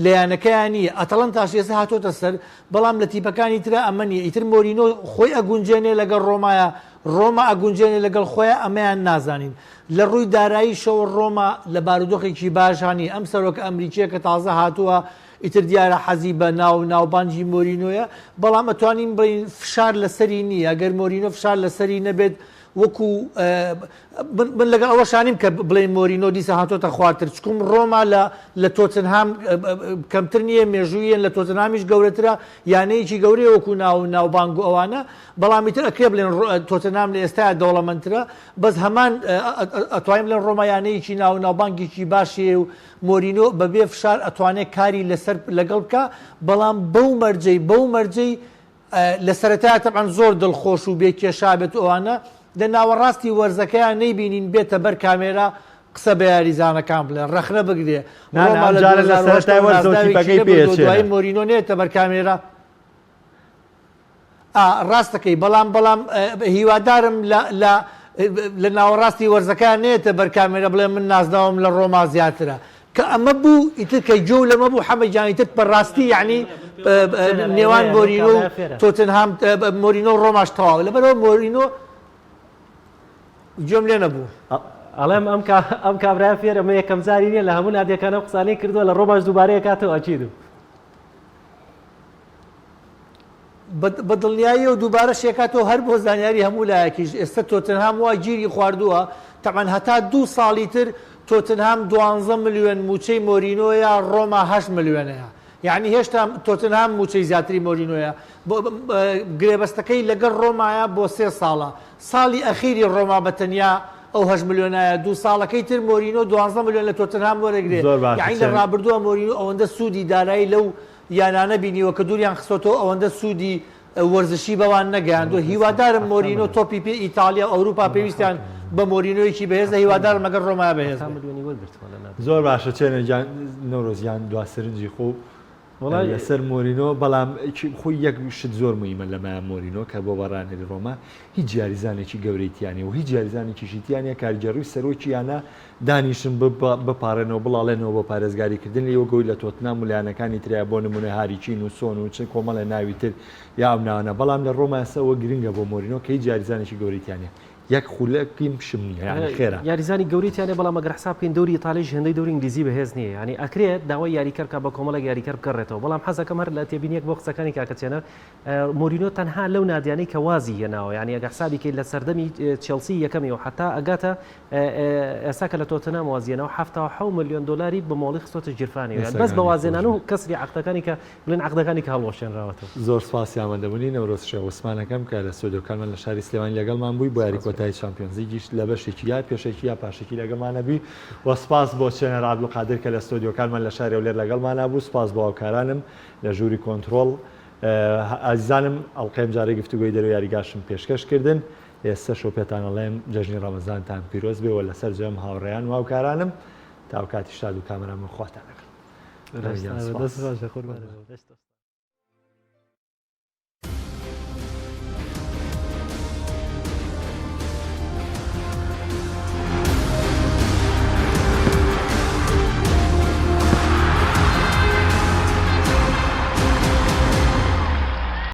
لە یانەکەیانی ئەتەڵەن تاشێسە هاتۆتە سەر بەڵام لە تیپەکانی ترە ئەمەنیە ئیتر مۆرینۆ خۆی ئەگونجێنێ لەگەڵ ڕۆمایە ڕۆما ئەگونجێنێ لەگەڵ خۆیان ئەمەیان نازانین لە ڕووی دارایی شەوە ڕۆما لە بارودۆخێکی باشانی ئەم سەرۆکە ئەمریکیە کە تازە هاتووە ئیتر دیارە حەزی بە ناوبانجی مۆرینۆیە بەڵام ئەتوانین بڵین فشار لەسەری نییە ئەگەر مۆرینۆ فشار لەسەری نەبێت وەکو من لەگەڵ ئەوەشانیم کە بڵێن مۆرینۆ دیسە هاتۆتە خوارتر چکم ڕۆما لە تۆتنهام کەمتر نییە مێژوویەن لە تۆتنهامیش گەورەترە یانەیەکی گەورەیە وەکو ناوبانگ و ئەوانە بەڵام ئیتر ئەکرێ بڵێن تۆتنهام لە ئێستا دەوڵەمەندترە بەس هەمان ئەتوانین بڵێن ڕۆما یانەیەکی ناوبانگێکی باشیە و مۆرینۆ بەبێ فشار ئەتوانێت کاری لەسەر لەگەڵ بکە بەڵام بەو مەرجەی لە سەرەتایە تەبعەن زۆر دڵخۆش و بێکێشا بێت ئەوانە لە ناوەڕاستی وەرزەکەیان نەیبینین بێتە بەر کامێرا قسە بە یاریزانەکان بڵێن ڕەخنە بگرێ دوای مۆرینۆ نێتە بەر کامێرا ڕاستەکەی بەڵام هیوادارم لە ناوەڕاستی وەرزەکان نێتە بەر کامێرە بڵێ من نازداوم لە ڕۆما زیاترە کە ئەمە بوو ئیتر کە جۆ لەمە بوو حەمەجانیتر بەڕاستی یعنی نێوان مۆرینۆ و تۆتنهام مۆرینۆ و ڕۆماش تەواو لەبەرەوە مۆرینۆ جۆم لێ نەبوو ئەڵێم ئەم کابرای فێرە ئەمە یەکەم جاری نییە لە هەموو نادیەکانە قسانەی کردووە لە ڕۆماش دووبارەیە کاتەوە ئەچیدم بە دڵنیایی و دووبارە شێکاتەوە هەر بۆ زانیاری هەموو لایەکیش ئێستا تۆتنهام وای گیری خواردووە تەمان هەتا 2 ساڵی تر تۆتنهام 12 ملیۆن موچەی مۆرینۆیە ڕۆما 8 ملیۆنەیە یعنی هێشتا تۆتنهام موچەی زیاتری مۆرینۆیە گرێبەستەکەی لەگەڵ ڕۆمایە بۆ 3 ساڵە ساڵی ئەخیری ڕۆما بەتەنیا ئەو 8 ملیۆنایە 2 ساڵەکەی تر مۆرینۆ 12 ملیۆن لە تۆتنهام وەرەگرێ یعنی لە ڕابردووە مۆرینۆ ئەوەندە سوودی دارایی لەو یانانە بینیوە کە دووریان خستۆتەوە ئەوەندە سوودی وەرزشی بەوان نەگەیاندوە هیوادارم مۆرینۆ تۆپی پێ ئیتالیا ئەوروپا پێویستیان بە مۆرینۆیەکی بەهێزە هیوادارم مەگەر ڕۆمای بەهێز زۆر باشە چێنە نەورۆزیان دواسرنجی خوب لەسەر مۆرینۆ بەڵام خۆی یەک شت زۆر مهمە لەمایە مۆرینۆ کە بۆ بەڕانێری ڕۆما هیچ جاریزانێکی گەورەیتیانێ و هیچ جاریزانێکی شیتیانە کارگەڕووی سەرۆکییانە دانیشن بپارێنەوە بڵاڵێنەوە بە پارێزگاریکردن لەوە گەوی لە تۆتنام و لایەنەکانی تریا بۆ نمونە هاریچین و سۆن و چ کۆمەڵە ناوی تر یا ئەم ناوانە بەڵام لە ڕۆماسەوە گرنگە بۆ مۆرینۆ کە هیچ جاریزانێکی گەورەیتیانێ یەک خولەکیم شم نییە خێرا یاریزانی گەوریتیانێ بەڵام ئەگەر حساب بکەین دەوری ئیتالیش هێندەی دەوری ئینگلیزی بەهێز نییە ینی ئەکرێت داوای یاریکەرکە بە کۆمەڵێک یاریکەر بکڕێتەوە بەڵام حەزەکەم هەر لە تێبینیەک بۆ قسەکانی کاکەچێنەر مۆرینۆ تەنها لەو نادیانەی کە وازی هێناوە ینی ئەگەر حسابیکەی لە سەردەمی چێلسی یەکەمیەوە حتا ئەگاتە ئێستا کە لە تۆتنهام وازیێنەوە 77 ملیۆن دلاری بە مۆڵی خستۆتە جیرفانی بەس بە وازێنان و کەسری عەقدەکانی کە بڵێن عەقدەکانی کە هەڵوەشێنراوەتەوە زۆر سپاسی ئامادەبوونی نەورۆز شێوەسمانەکەم کە لە سودۆکانمان لە شاری سلێمانی لەگەڵمان بووی بۆ یاریکۆتایی چامپیۆنز لیگ لە بەشێکی یا پێشێکی یا پاشێکی لەگەڵمانەبی و سپاس بۆ چێنەر عەبدولقادر کە لە ستۆدیۆکانمان لە شاری هەولێر لەگەڵمانە بوو سپاس بۆ هاوکارانم لە ژووری کۆنتڕۆڵ ئازیزانم ئەڵقەیم جارێ گفتوگۆی دەرەوە یاریگاشم پێشکەشکردن ئێستا شۆ پێتانەڵێم جەژنی ڕەمەزانتان پیرۆز بێ و لەسەر جەم هاوڕێیان و هاوکارانم تا کاتی شاد و کامەران خواتان لەگەڵ.